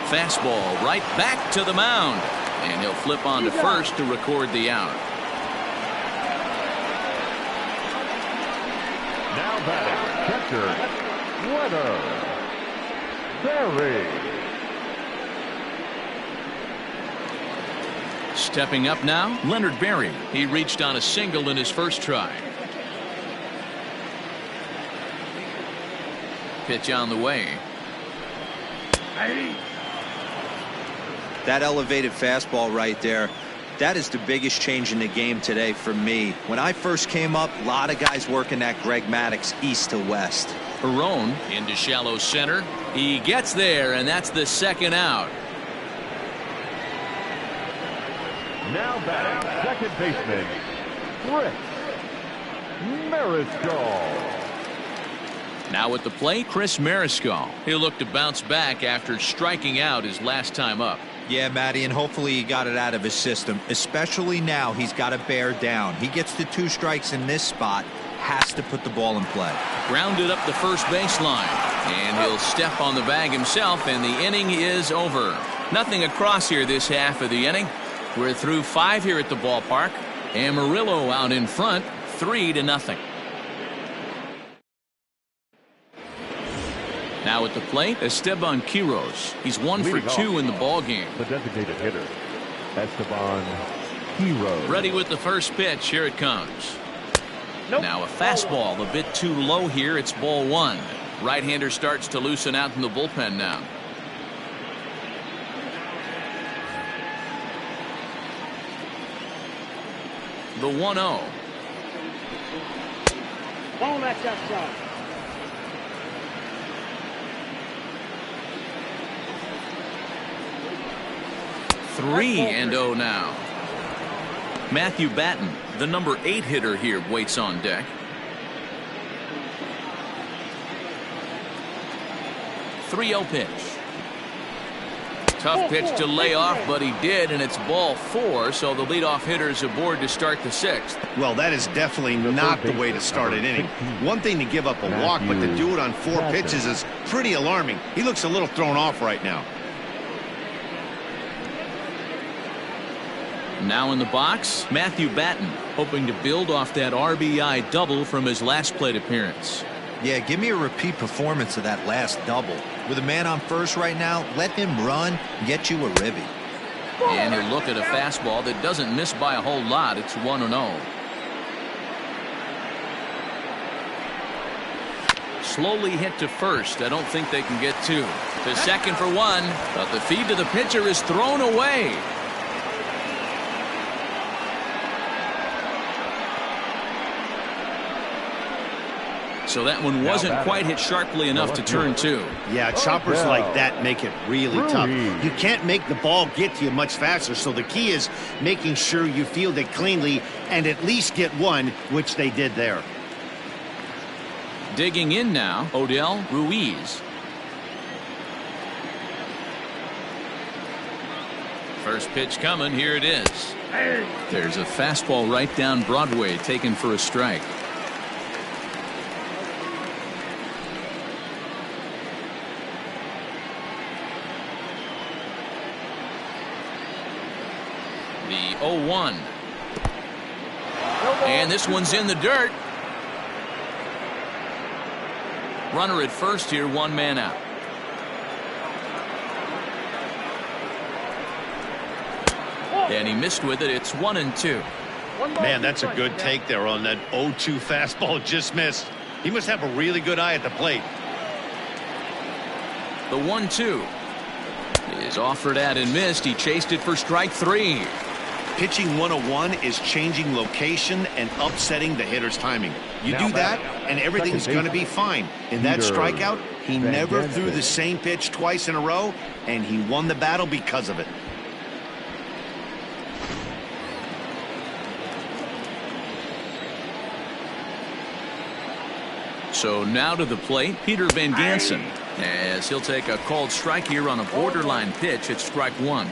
Fastball right back to the mound, and he'll flip on to first to record the out. Now batting, catcher, Leonard Berry. Stepping up now, Leonard Berry. He reached on a single in his first try. Pitch on the way. That elevated fastball right there, that is the biggest change in the game today for me. When I first came up, a lot of guys working that Greg Maddux east to west. Herron into shallow center. He gets there, and that's the second out. Now batting, second baseman, Chris Mariscal. Now at the plate, Chris Mariscal. He'll look to bounce back after striking out his last time up. Yeah, Matty, and hopefully he got it out of his system. Especially now, he's got to bear down. He gets to 2 strikes in this spot, has to put the ball in play. Grounded up the first baseline. And he'll step on the bag himself, and the inning is over. Nothing across here this half of the inning. We're through 5 here at the ballpark. Amarillo out in front, 3-0. Now at the plate, Esteban Quiroz. He's 1 for 2 in the ball game. The designated hitter, Esteban Quiroz. Ready with the first pitch. Here it comes. Now a fastball a bit too low here. It's ball 1. Right-hander starts to loosen out in the bullpen now. The 1-0. Ball match outside. Three and 0 now. Matthew Batten, the number 8 hitter here, waits on deck. 3-0 pitch. Tough pitch to lay off, but he did, and it's ball 4, so the leadoff hitter is aboard to start the 6th. Well, that is definitely not the way to start an inning. One thing to give up a walk, but to do it on 4 pitches is pretty alarming. He looks a little thrown off right now. Now in the box, Matthew Batten, hoping to build off that RBI double from his last plate appearance. Yeah, give me a repeat performance of that last double. With a man on first right now, let him run, get you a ribby. And he'll look at a fastball that doesn't miss by a whole lot. It's 1-0. Slowly hit to first. I don't think they can get 2. To second for 1, but the feed to the pitcher is thrown away. So that one wasn't quite hit sharply enough to turn 2. Yeah, choppers like that make it really tough. You can't make the ball get to you much faster, so the key is making sure you field it cleanly and at least get 1, which they did there. Digging in now, Odell Ruiz. First pitch coming. Here it is. There's a fastball right down Broadway, taken for a strike. The 0-1. And this one's in the dirt. Runner at first here, 1 man out. And he missed with it. It's 1-2. Man, that's a good take there on that 0-2 fastball just missed. He must have a really good eye at the plate. The 1-2 is offered at and missed. He chased it for strike 3. Pitching 101 is changing location and upsetting the hitter's timing. You do that, and everything's going to be fine. In that strikeout, he never threw the same pitch twice in a row, and he won the battle because of it. So now to the plate, Peter Van Gansen, as he'll take a called strike here on a borderline pitch at strike 1.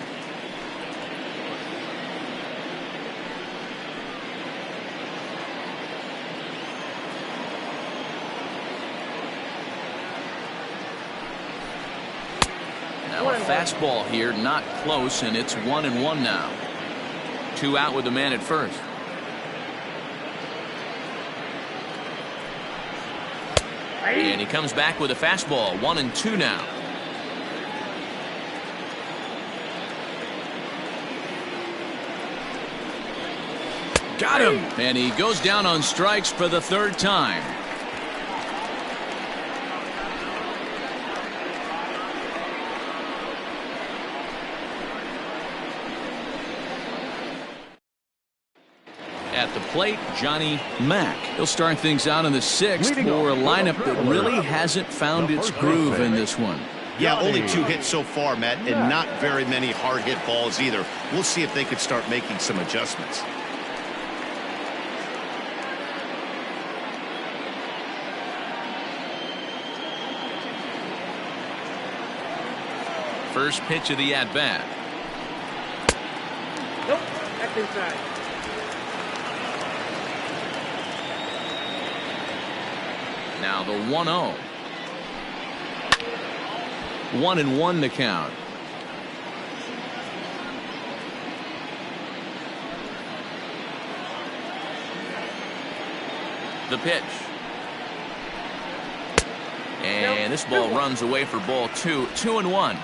Now a fastball here, not close, and it's 1-1 now. 2 out with the man at first. And he comes back with a fastball. 1-2 now. Got him. And he goes down on strikes for the 3rd time. At the plate, Johnny Mack. He'll start things out in the 6th for a lineup that really hasn't found its groove in this one. Yeah, only 2 hits so far, Matt, and not very many hard hit balls either. We'll see if they could start making some adjustments. First pitch of the at-bat. Nope, that's inside. Now the 1-0. 1-1 to count. The pitch. And this ball runs away for ball 2. 2-1.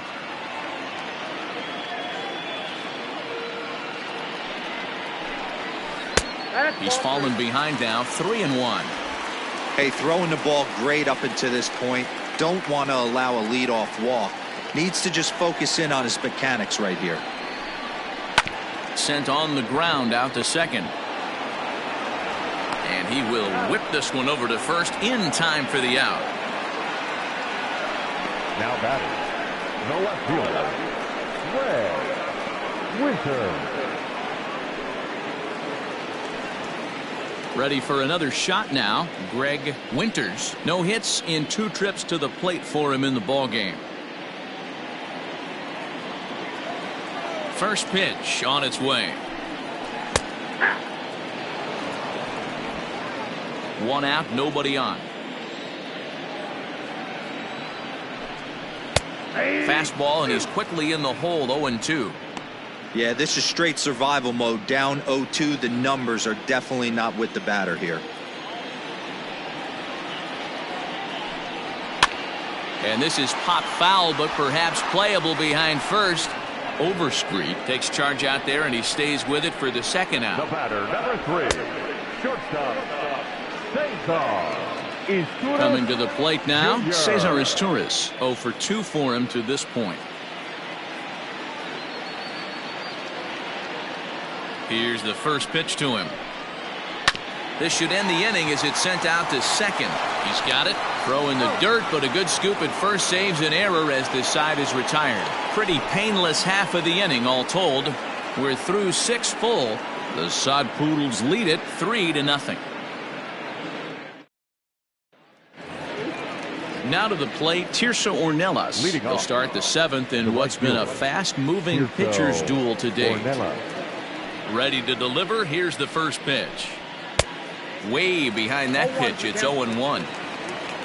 He's fallen behind now. 3-1. Hey, throwing the ball great up until this point. Don't want to allow a leadoff walk. Needs to just focus in on his mechanics right here. Sent on the ground out to second. And he will whip this one over to first in time for the out. Now batting, the left fielder, Greg Winter. Ready for another shot now. Greg Winters. No hits in 2 trips to the plate for him in the ball game. First pitch on its way. 1 out, nobody on. Fastball, and he's quickly in the hole. 0-2. Yeah, this is straight survival mode. Down 0-2. The numbers are definitely not with the batter here. And this is pop foul, but perhaps playable behind first. Overstreet takes charge out there, and he stays with it for the second out. The batter, number 3, shortstop, Cesar. Coming to the plate now, Cesar Izturis. 0 for 2 for him to this point. Here's the first pitch to him. This should end the inning as it's sent out to second. He's got it. Throw in the dirt, but a good scoop at first saves an error as this side is retired. Pretty painless half of the inning all told. We're through 6 full. The Sod Poodles lead it 3-0. Now to the plate, Tirso Ornelas. He'll start the 7th in what's been a fast-moving pitcher's duel to date. Ready to deliver. Here's the first pitch. Way behind that pitch. It's 0-1.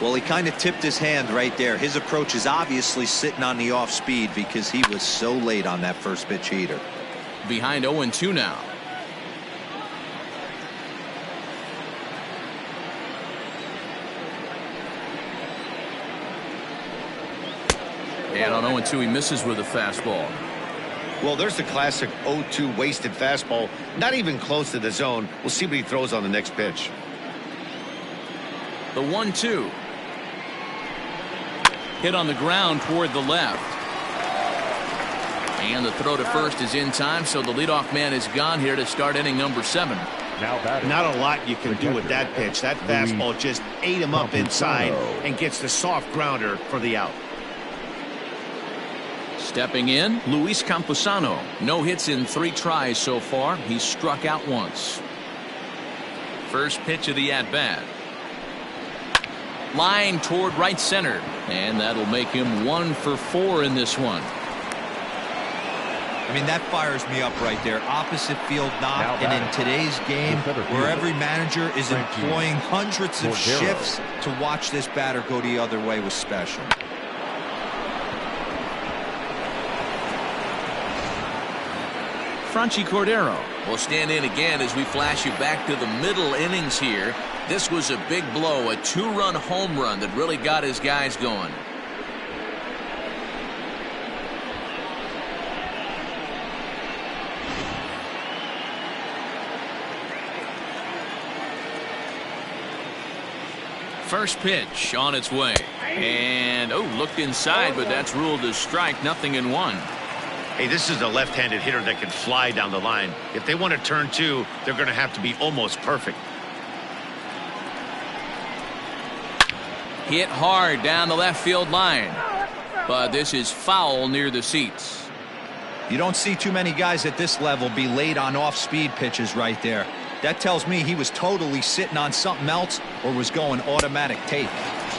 Well, he kind of tipped his hand right there. His approach is obviously sitting on the off speed because he was so late on that first pitch heater. Behind 0-2 now. And on 0-2 he misses with a fastball. Well, there's the classic 0-2 wasted fastball. Not even close to the zone. We'll see what he throws on the next pitch. The 1-2. Hit on the ground toward the left. And the throw to first is in time, so the leadoff man is gone here to start inning number 7. Not a lot you can do with that pitch. That fastball just ate him up inside and gets the soft grounder for the out. Stepping in, Luis Campusano. No hits in 3 tries so far. He's struck out once. First pitch of the at-bat. Line toward right center. And that'll make him 1 for 4 in this one. I mean, that fires me up right there. Opposite field knock. And in today's game, where every manager is employing hundreds of shifts, to watch this batter go the other way was special. Franchi Cordero will stand in again as we flash you back to the middle innings here. This was a big blow, a 2-run home run that really got his guys going. First pitch on its way. And, looked inside, but that's ruled as strike. 0-1. Hey, this is a left-handed hitter that can fly down the line. If they want to turn 2, they're going to have to be almost perfect. Hit hard down the left field line. But this is foul near the seats. You don't see too many guys at this level be late on off-speed pitches right there. That tells me he was totally sitting on something else or was going automatic take.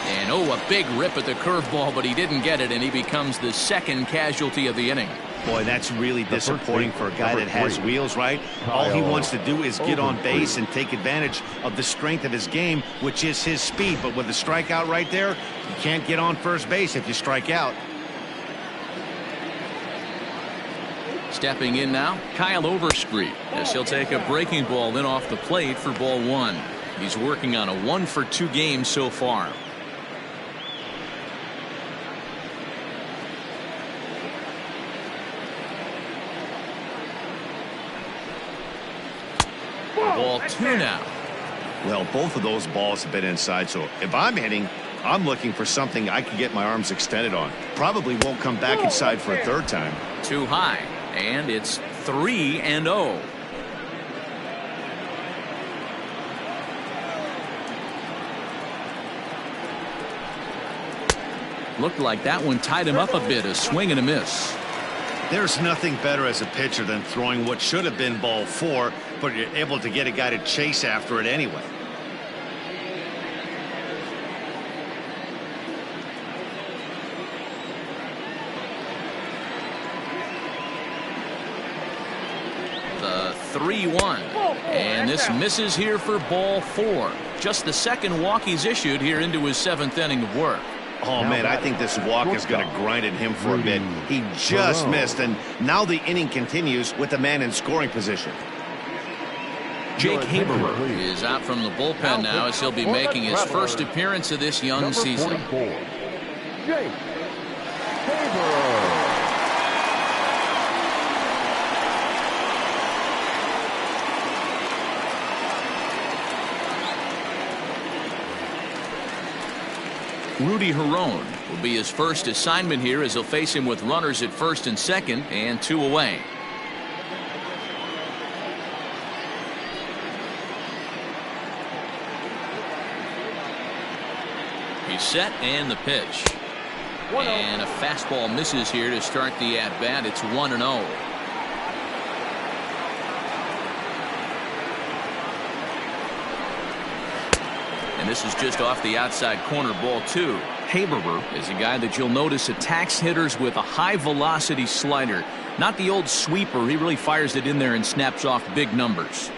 And a big rip at the curveball, but he didn't get it, and he becomes the second casualty of the inning. Boy, that's really disappointing for a guy that has wheels, right? All he wants to do is get on base and take advantage of the strength of his game, which is his speed. But with the strikeout right there, you can't get on first base if you strike out. Stepping in now, Kyle Overstreet, as he'll take a breaking ball then off the plate for ball one. He's working on a 1-for-2 game so far. Ball two now. Well, both of those balls have been inside, so if I'm hitting, I'm looking for something I can get my arms extended on. Probably won't come back inside for a third time. Too high, and it's 3-0. Looked like that one tied him up a bit, a swing and a miss. There's nothing better as a pitcher than throwing what should have been ball four, but you're able to get a guy to chase after it anyway. The 3-1, and this misses here for ball four. Just the second walk he's issued here into his 7th inning of work. Oh, man, I think this walk is going to grind at him for a bit. He just missed, and now the inning continues with the man in scoring position. Jake Haberer is out from the bullpen now as he'll be making his first appearance of this young season. Jake Haberer. Rudy Herron will be his first assignment here as he'll face him with runners at first and second and 2 away. He's set and the pitch. And a fastball misses here to start the at-bat. It's 1-0. And this is just off the outside corner, ball two. Haberer is a guy that you'll notice attacks hitters with a high velocity slider. Not the old sweeper. He really fires it in there and snaps off big numbers.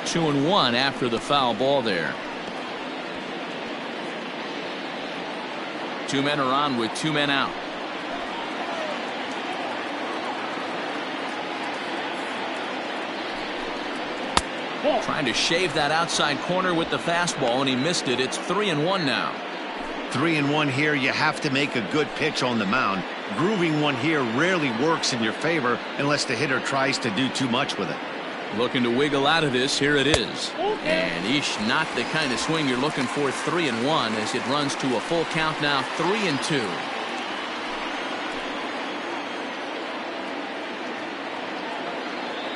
Two and one after the foul ball there. 2 men are on with 2 men out. Trying to shave that outside corner with the fastball, and he missed it. It's 3-1 now. 3-1 here. You have to make a good pitch on the mound. Grooving one here rarely works in your favor unless the hitter tries to do too much with it. Looking to wiggle out of this. Here it is. And not the kind of swing you're looking for. 3-1 as it runs to a full count now. 3-2.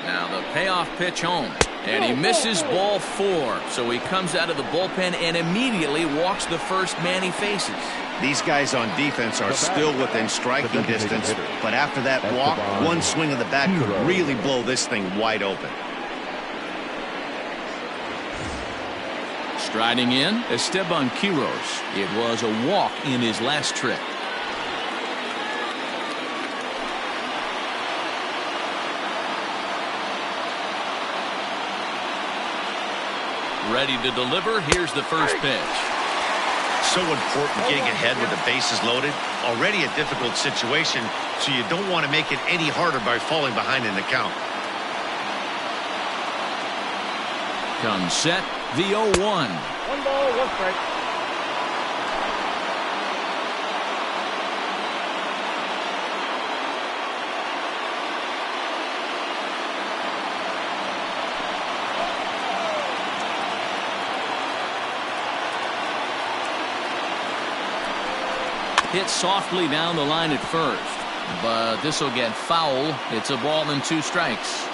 Now the payoff pitch home. And he misses ball four. So he comes out of the bullpen and immediately walks the first man he faces. These guys on defense are still within striking distance, but after that walk, one swing of the bat could really blow this thing wide open. Striding in, Esteban Quiroz. It was a walk in his last trip. Ready to deliver. Here's the first pitch. So important getting ahead with the bases loaded. Already a difficult situation, so you don't want to make it any harder by falling behind in the count. Comes set, the 0-1. 1 ball, 1 strike. Hit softly down the line at first, but this will get foul. It's a ball and 2 strikes.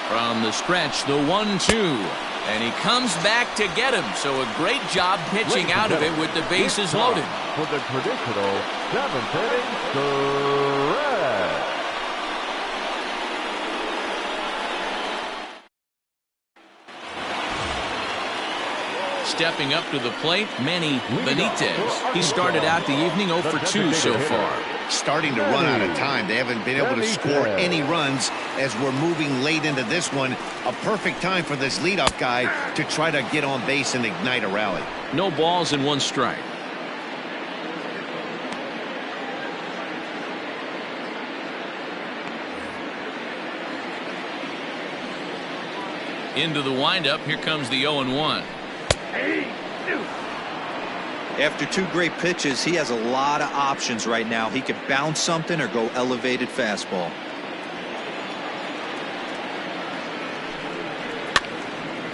From the stretch, the 1-2. And he comes back to get him. So a great job pitching out of it with the bases loaded. For the traditional 7th inning stretch. Stepping up to the plate, Manny Benitez. He started out the evening 0 for 2 so far. Starting to run out of time. They haven't been able to score any runs as we're moving late into this one. A perfect time for this leadoff guy to try to get on base and ignite a rally. No balls and 1 strike. Into the windup, here comes the 0-1. After 2 great pitches, he has a lot of options right now. He could bounce something or go elevated fastball.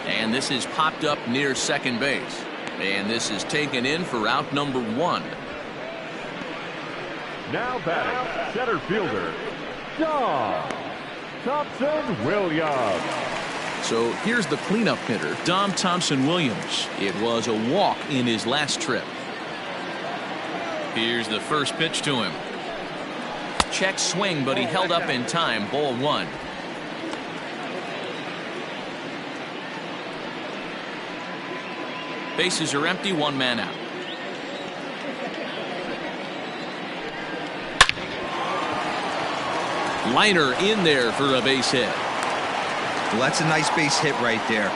And this is popped up near second base. And this is taken in for out number 1. Now batting, center fielder, Dom Thompson-Williams. So here's the cleanup hitter, Dom Thompson-Williams. It was a walk in his last trip. Here's the first pitch to him. Check swing, but he held up in time. Ball 1. Bases are empty, 1 man out. Liner in there for a base hit. Well, that's a nice base hit right there.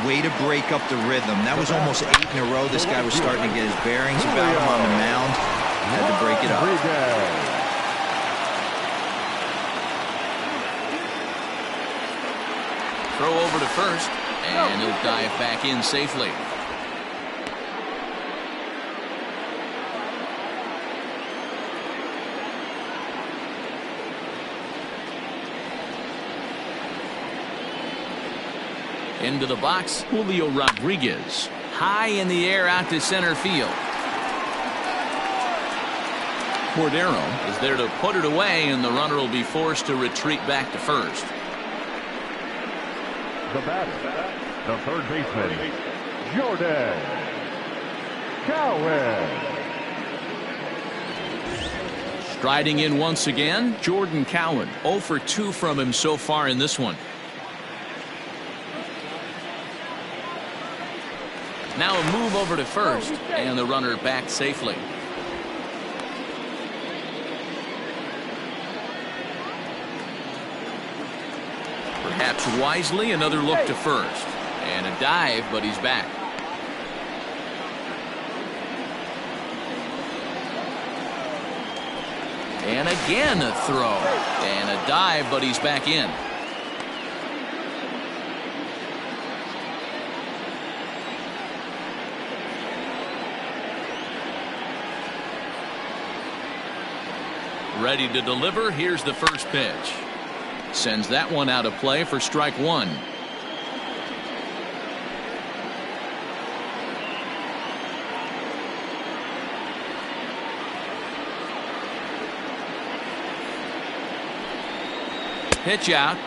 Way to break up the rhythm. That was almost 8 in a row. This guy was starting to get his bearings about him on the mound. Had to break it up. Throw over to first, and he'll dive back in safely. Into the box, Julio Rodriguez. High in the air out to center field. Cordero is there to put it away, and the runner will be forced to retreat back to first. The batter, the third baseman, Jordan Cowan. Striding in once again, Jordan Cowan. 0 for 2 from him so far in this one. Now a move over to first, and the runner back safely. Perhaps wisely, another look to first. And a dive, but he's back. And again a throw. And a dive, but he's back in. Ready to deliver. Here's the first pitch. Sends that one out of play for strike 1. Pitch out.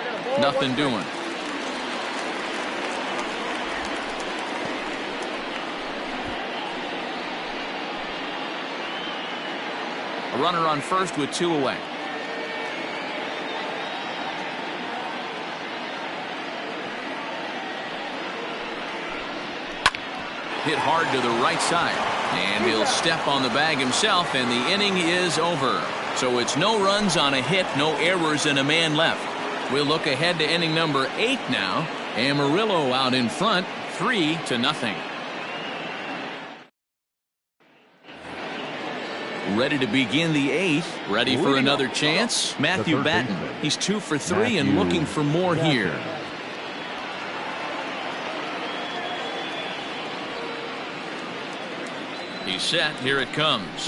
Nothing doing. A runner on first with 2 away. Hit hard to the right side. And he'll step on the bag himself, and the inning is over. So it's no runs on a hit, no errors, and a man left. We'll look ahead to inning number 8 now. Amarillo out in front, 3-0. Ready to begin the 8th. Ready for another chance. Matthew Batten. He's 2 for 3 and looking for more here. He's set. Here it comes.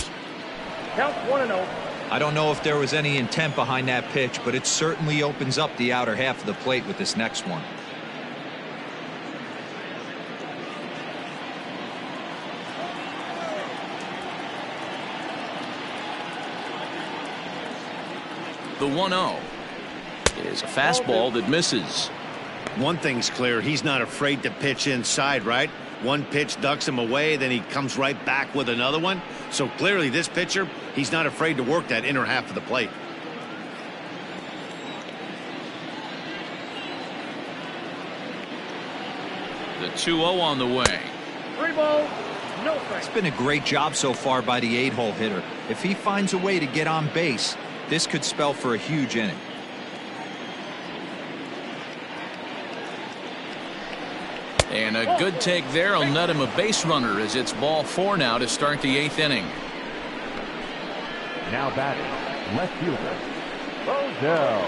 Count 1-0. I don't know if there was any intent behind that pitch, but it certainly opens up the outer half of the plate with this next one. The 1-0 is a fastball that misses. One thing's clear, he's not afraid to pitch inside, right? One pitch ducks him away, then he comes right back with another one. So clearly this pitcher, he's not afraid to work that inner half of the plate. The 2-0 on the way. 3 balls, no strikes. It's been a great job so far by the 8-hole hitter. If he finds a way to get on base, this could spell for a huge inning. And a good take there will net him a base runner as it's ball 4 now to start the 8th inning. Now batting, left fielder, Odell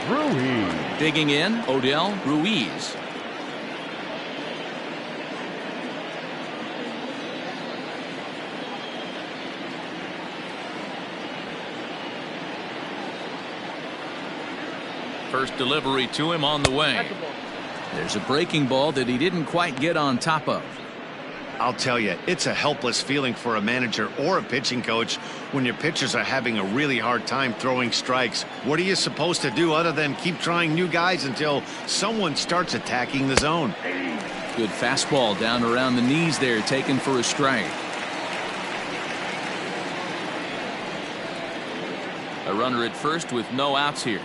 Ruiz. Digging in, Odell Ruiz. First delivery to him on the way. There's a breaking ball that he didn't quite get on top of. I'll tell you, it's a helpless feeling for a manager or a pitching coach when your pitchers are having a really hard time throwing strikes. What are you supposed to do other than keep trying new guys until someone starts attacking the zone? Good fastball down around the knees there, taken for a strike. A runner at first with no outs here.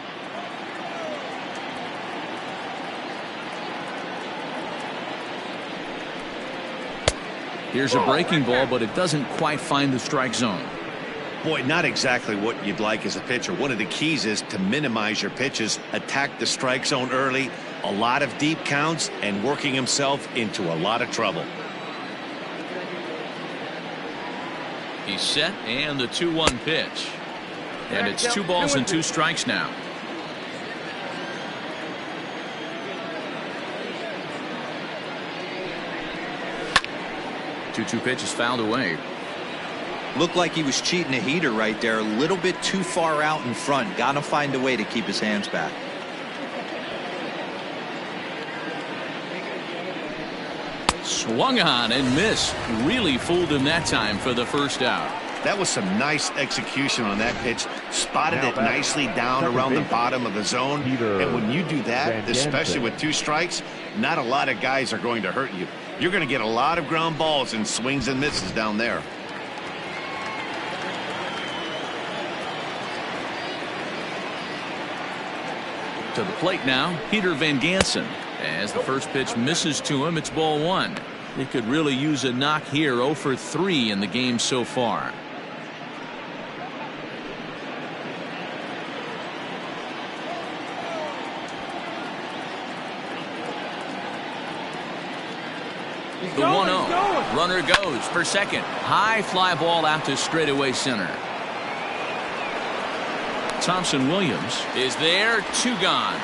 Here's a breaking ball, but it doesn't quite find the strike zone. Boy, not exactly what you'd like as a pitcher. One of the keys is to minimize your pitches, attack the strike zone early, a lot of deep counts, and working himself into a lot of trouble. He's set, and the 2-1 pitch. And it's 2 balls and 2 strikes now. Two pitch is fouled away. Looked like he was cheating a heater right there, a little bit too far out in front. Got to find a way to keep his hands back. Swung on and missed. Really fooled him that time for the first out. That was some nice execution on that pitch. Spotted it nicely down around the bottom of the zone. And when you do that, especially with 2 strikes, not a lot of guys are going to hurt you. You're going to get a lot of ground balls and swings and misses down there. To the plate now, Peter Van Gansen. As the first pitch misses to him, it's ball 1. He could really use a knock here. 0 for 3 in the game so far. The 1-0. Runner goes for second. High fly ball out to straightaway center. Thompson Williams is there. 2 gone.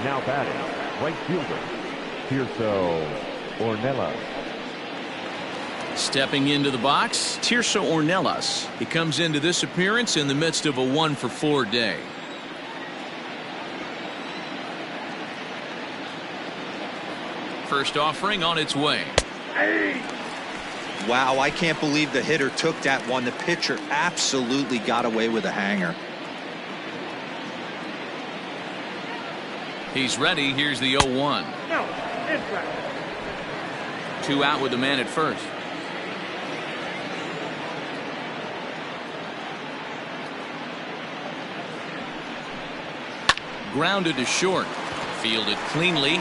Now batting, right fielder, Tirso Ornelas. Stepping into the box, Tirso Ornelas. He comes into this appearance in the midst of a 1 for 4 day. First offering on its way. Wow, I can't believe the hitter took that one. The pitcher absolutely got away with a hanger. He's ready. Here's the 0-1. No, it's right. 2 out with the man at first. Grounded to short. Fielded cleanly.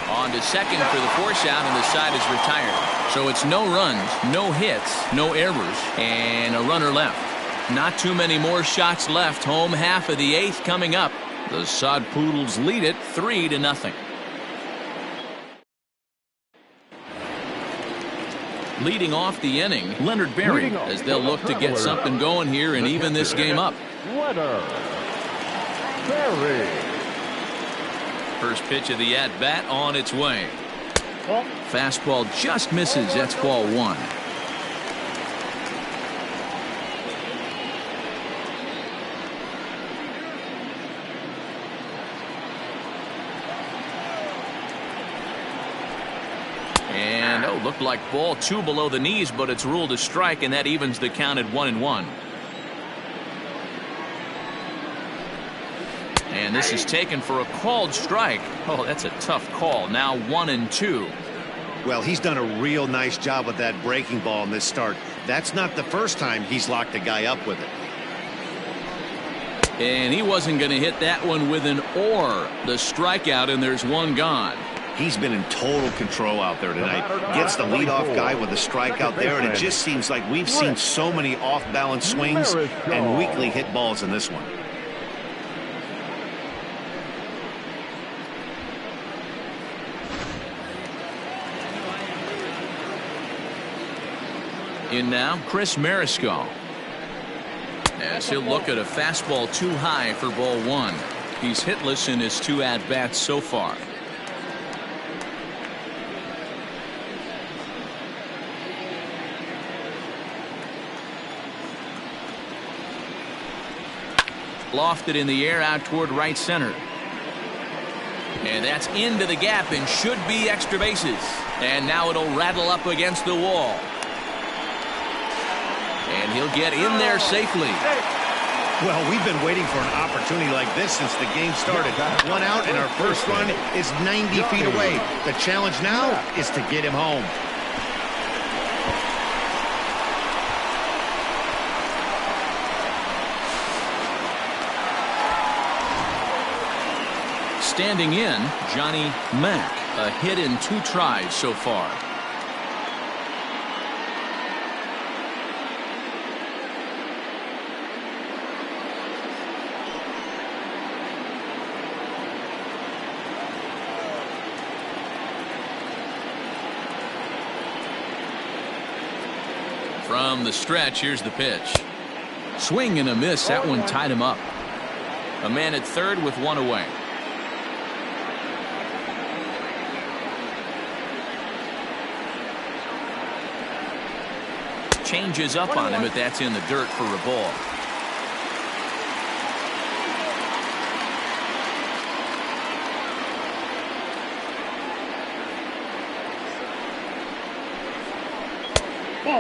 On to second for the force out, and the side is retired. So it's no runs, no hits, no errors, and a runner left. Not too many more shots left. Home half of the 8th coming up. The Sod Poodles lead it 3-0. Leading off the inning, Leonard Berry, as they'll look to get something going here and even this game up. Leonard Berry. First pitch of the at-bat on its way. Fastball just misses. That's ball 1. And looked like ball 2 below the knees, but it's ruled a strike, and that evens the count at 1-1. And this is taken for a called strike. Oh, that's a tough call. Now 1-2. Well, he's done a real nice job with that breaking ball in this start. That's not the first time he's locked a guy up with it. And he wasn't going to hit that one with an or. The strikeout, and there's one gone. He's been in total control out there tonight. Gets the leadoff guy with a strikeout there, and it just seems like we've seen so many off-balance swings and weakly hit balls in this one. In now, Chris Mariscal. As he'll look at a fastball too high for ball one. He's hitless in his 2 at-bats so far. Lofted in the air out toward right center. And that's into the gap and should be extra bases. And now it'll rattle up against the wall. And he'll get in there safely. Well, we've been waiting for an opportunity like this since the game started. 1 out, and our first run is 90 feet away. The challenge now is to get him home. Standing in, Johnny Mack. A hit in 2 tries so far. From the stretch, here's the pitch. Swing and a miss. That one tied him up. A man at third with 1 away. Changes up on him, but that's in the dirt for a ball.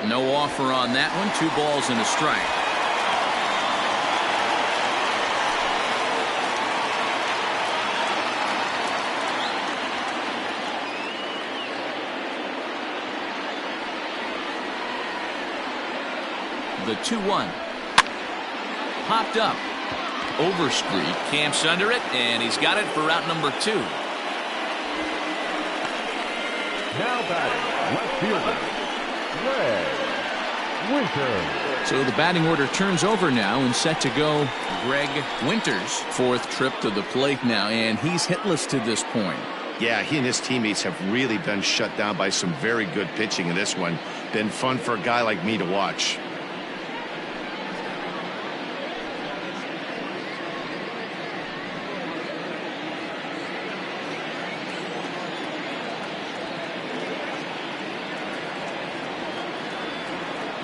No offer on that one. 2 balls and a strike. The 2-1. Popped up. Overstreet camps under it, and he's got it for route number 2. Now batting, left fielder, Greg Winters. So the batting order turns over now and set to go Greg Winters. 4th trip to the plate now, and he's hitless to this point. Yeah, he and his teammates have really been shut down by some very good pitching in this one. Been fun for a guy like me to watch.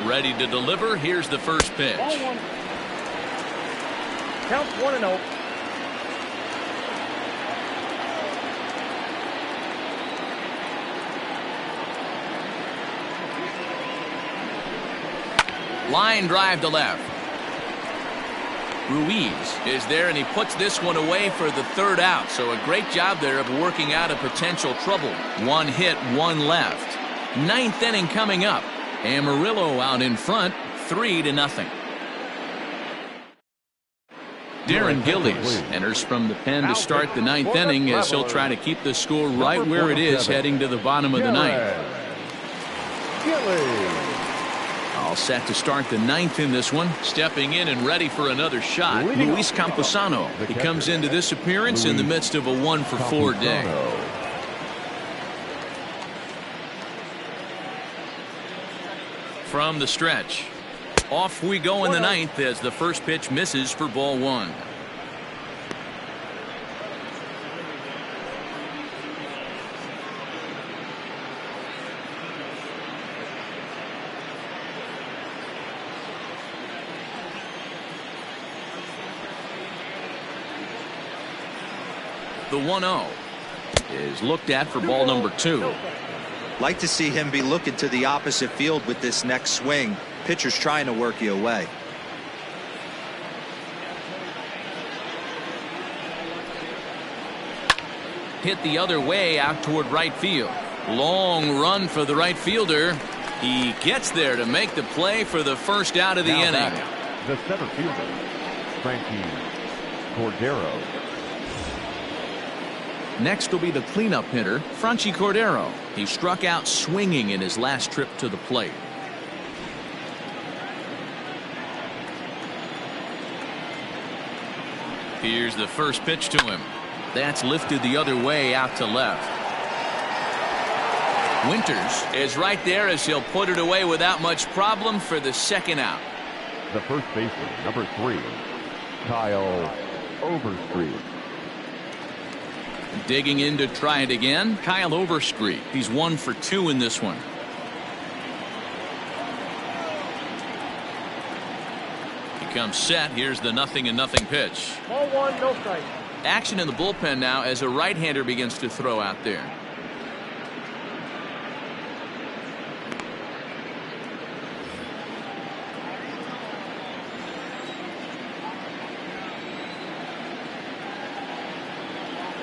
Ready to deliver. Here's the first pitch. Ball 1. Count 1-0. Line drive to left. Ruiz is there, and he puts this one away for the 3rd out. So a great job there of working out a potential trouble. 1 hit, 1 left. 9th inning coming up. Amarillo out in front, 3-0. Darren Gillies enters from the pen to start the 9th inning as he'll try to keep the score right where it is heading to the bottom of the 9th. All set to start the 9th in this one. Stepping in and ready for another shot, Luis Camposano. He comes into this appearance in the midst of a 1-for-4 day. From the stretch. Off we go in the 9th as the first pitch misses for ball 1. The 1-0 is looked at for ball number 2. Like to see him be looking to the opposite field with this next swing. Pitcher's trying to work you away. Hit the other way out toward right field. Long run for the right fielder. He gets there to make the play for the first out of the inning. Batting, the center fielder, Frankie Cordero. Next will be the cleanup hitter, Franchi Cordero. He struck out swinging in his last trip to the plate. Here's the first pitch to him. That's lifted the other way out to left. Winters is right there as he'll put it away without much problem for the second out. The first baseman, number 3, Kyle Overstreet. Digging in to try it again, Kyle Overstreet. He's 1 for 2 in this one. He comes set. Here's the 0-0 pitch. Ball 1, no strike. Action in the bullpen now as a right-hander begins to throw out there.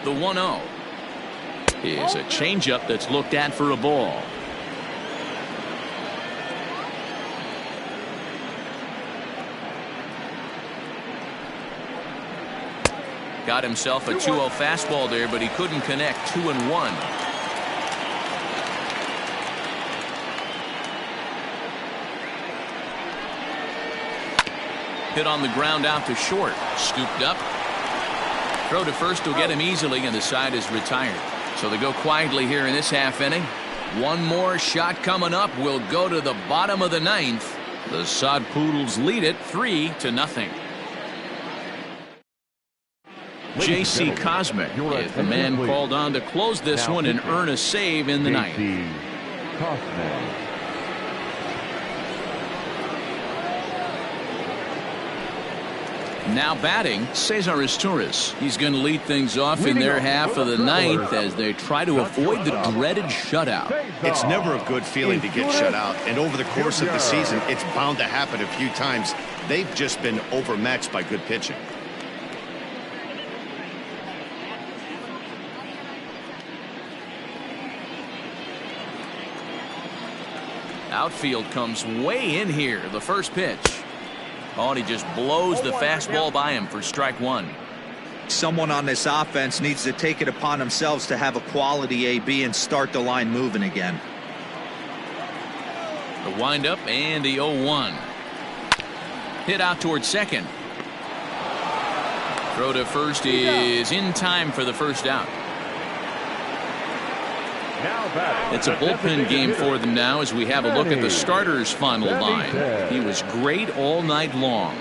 The 1-0 is a changeup that's looked at for a ball. Got himself a 2-0 fastball there, but he couldn't connect. 2-1. Hit on the ground out to short. Scooped up. Throw to first will get him easily, and the side is retired. So they go quietly here in this half inning. One more shot coming up. Will go to the bottom of the 9th. The Sod Poodles lead it 3-0. J.C. Cosmic is the man called on to close this one and earn a save in the 9th. J.C. Cosmic. Now batting, Cesar Izturis. He's going to lead things off in their half of the 9th as they try to avoid the dreaded shutout. It's never a good feeling to get shut out, and over the course of the season, it's bound to happen a few times. They've just been overmatched by good pitching. Outfield comes way in here. The first pitch. Oh, and he just blows the fastball by him for strike 1. Someone on this offense needs to take it upon themselves to have a quality AB and start the line moving again. The windup and the 0-1. Hit out towards second. Throw to first is in time for the first out. It's a bullpen game for them now as we have a look at the starter's final line. He was great all night long.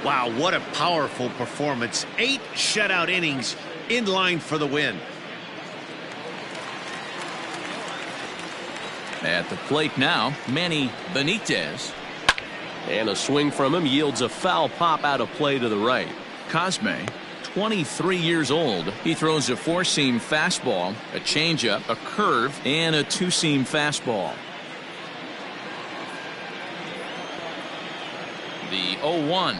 Wow, what a powerful performance. 8 shutout innings in line for the win. At the plate now, Manny Benitez. And a swing from him yields a foul pop out of play to the right. Cosme, 23 years old. He throws a 4-seam fastball, a changeup, a curve, and a 2-seam fastball. The 0-1.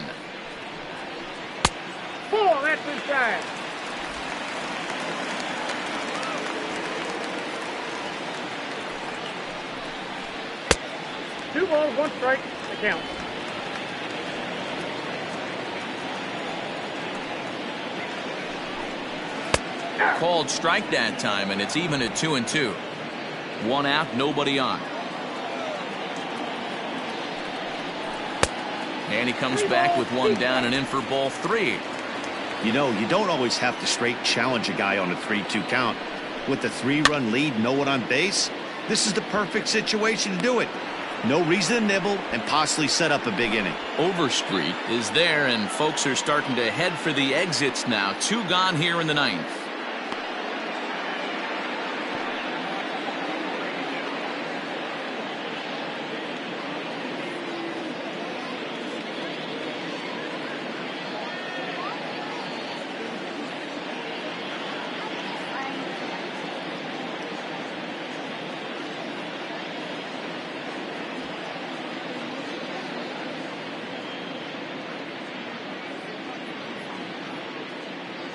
Ball, that's inside. Two balls, 1 strike. The count. Called strike that time, and it's even at 2-2. 1 out, nobody on. And he comes back with 1 down and in for ball 3. You know, you don't always have to straight challenge a guy on a 3-2 count. With the 3-run lead, no one on base, this is the perfect situation to do it. No reason to nibble and possibly set up a big inning. Overstreet is there, and folks are starting to head for the exits now. 2 gone here in the 9th.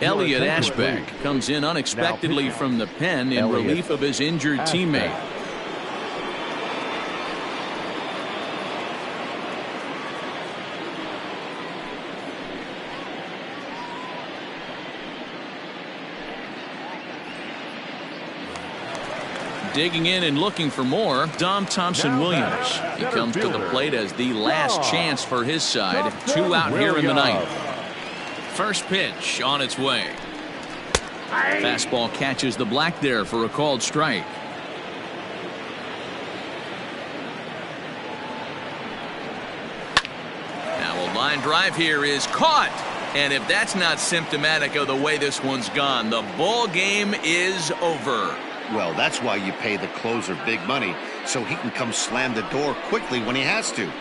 Elliott Ashbeck comes in unexpectedly from the pen in relief of his injured teammate. Digging in and looking for more, Dom Thompson-Williams. He comes to the plate as the last chance for his side. 2 out here in the ninth. First pitch on its way. Fastball catches the black there for a called strike. Now a line drive here is caught. And if that's not symptomatic of the way this one's gone, the ball game is over. Well, that's why you pay the closer big money, so he can come slam the door quickly when he has to.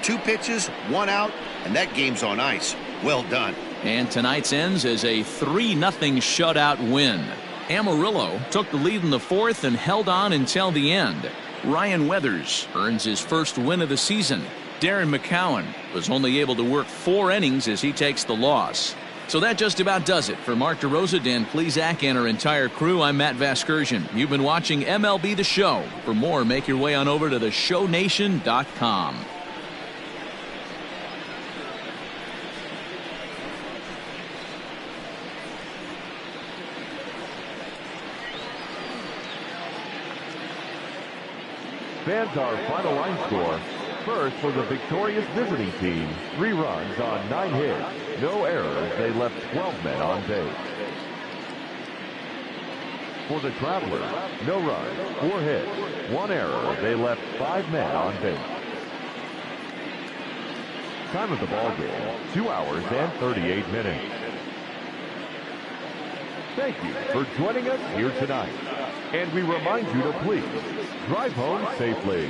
2 pitches, 1 out, and that game's on ice. Well done. And tonight's ends as a 3-0 shutout win. Amarillo took the lead in the 4th and held on until the end. Ryan Weathers earns his first win of the season. Darren McCowan was only able to work 4 innings as he takes the loss. So that just about does it. For Mark DeRosa, Dan Plesac, and our entire crew, I'm Matt Vasgersian. You've been watching MLB The Show. For more, make your way on over to theshownation.com. Fans, our final line score. First, for the victorious visiting team, 3 runs on 9 hits. No errors. They left 12 men on base. For the Travelers, no runs, 4 hits, 1 error. They left 5 men on base. Time of the ball game, 2 hours and 38 minutes. Thank you for joining us here tonight. And we remind you to please drive home safely.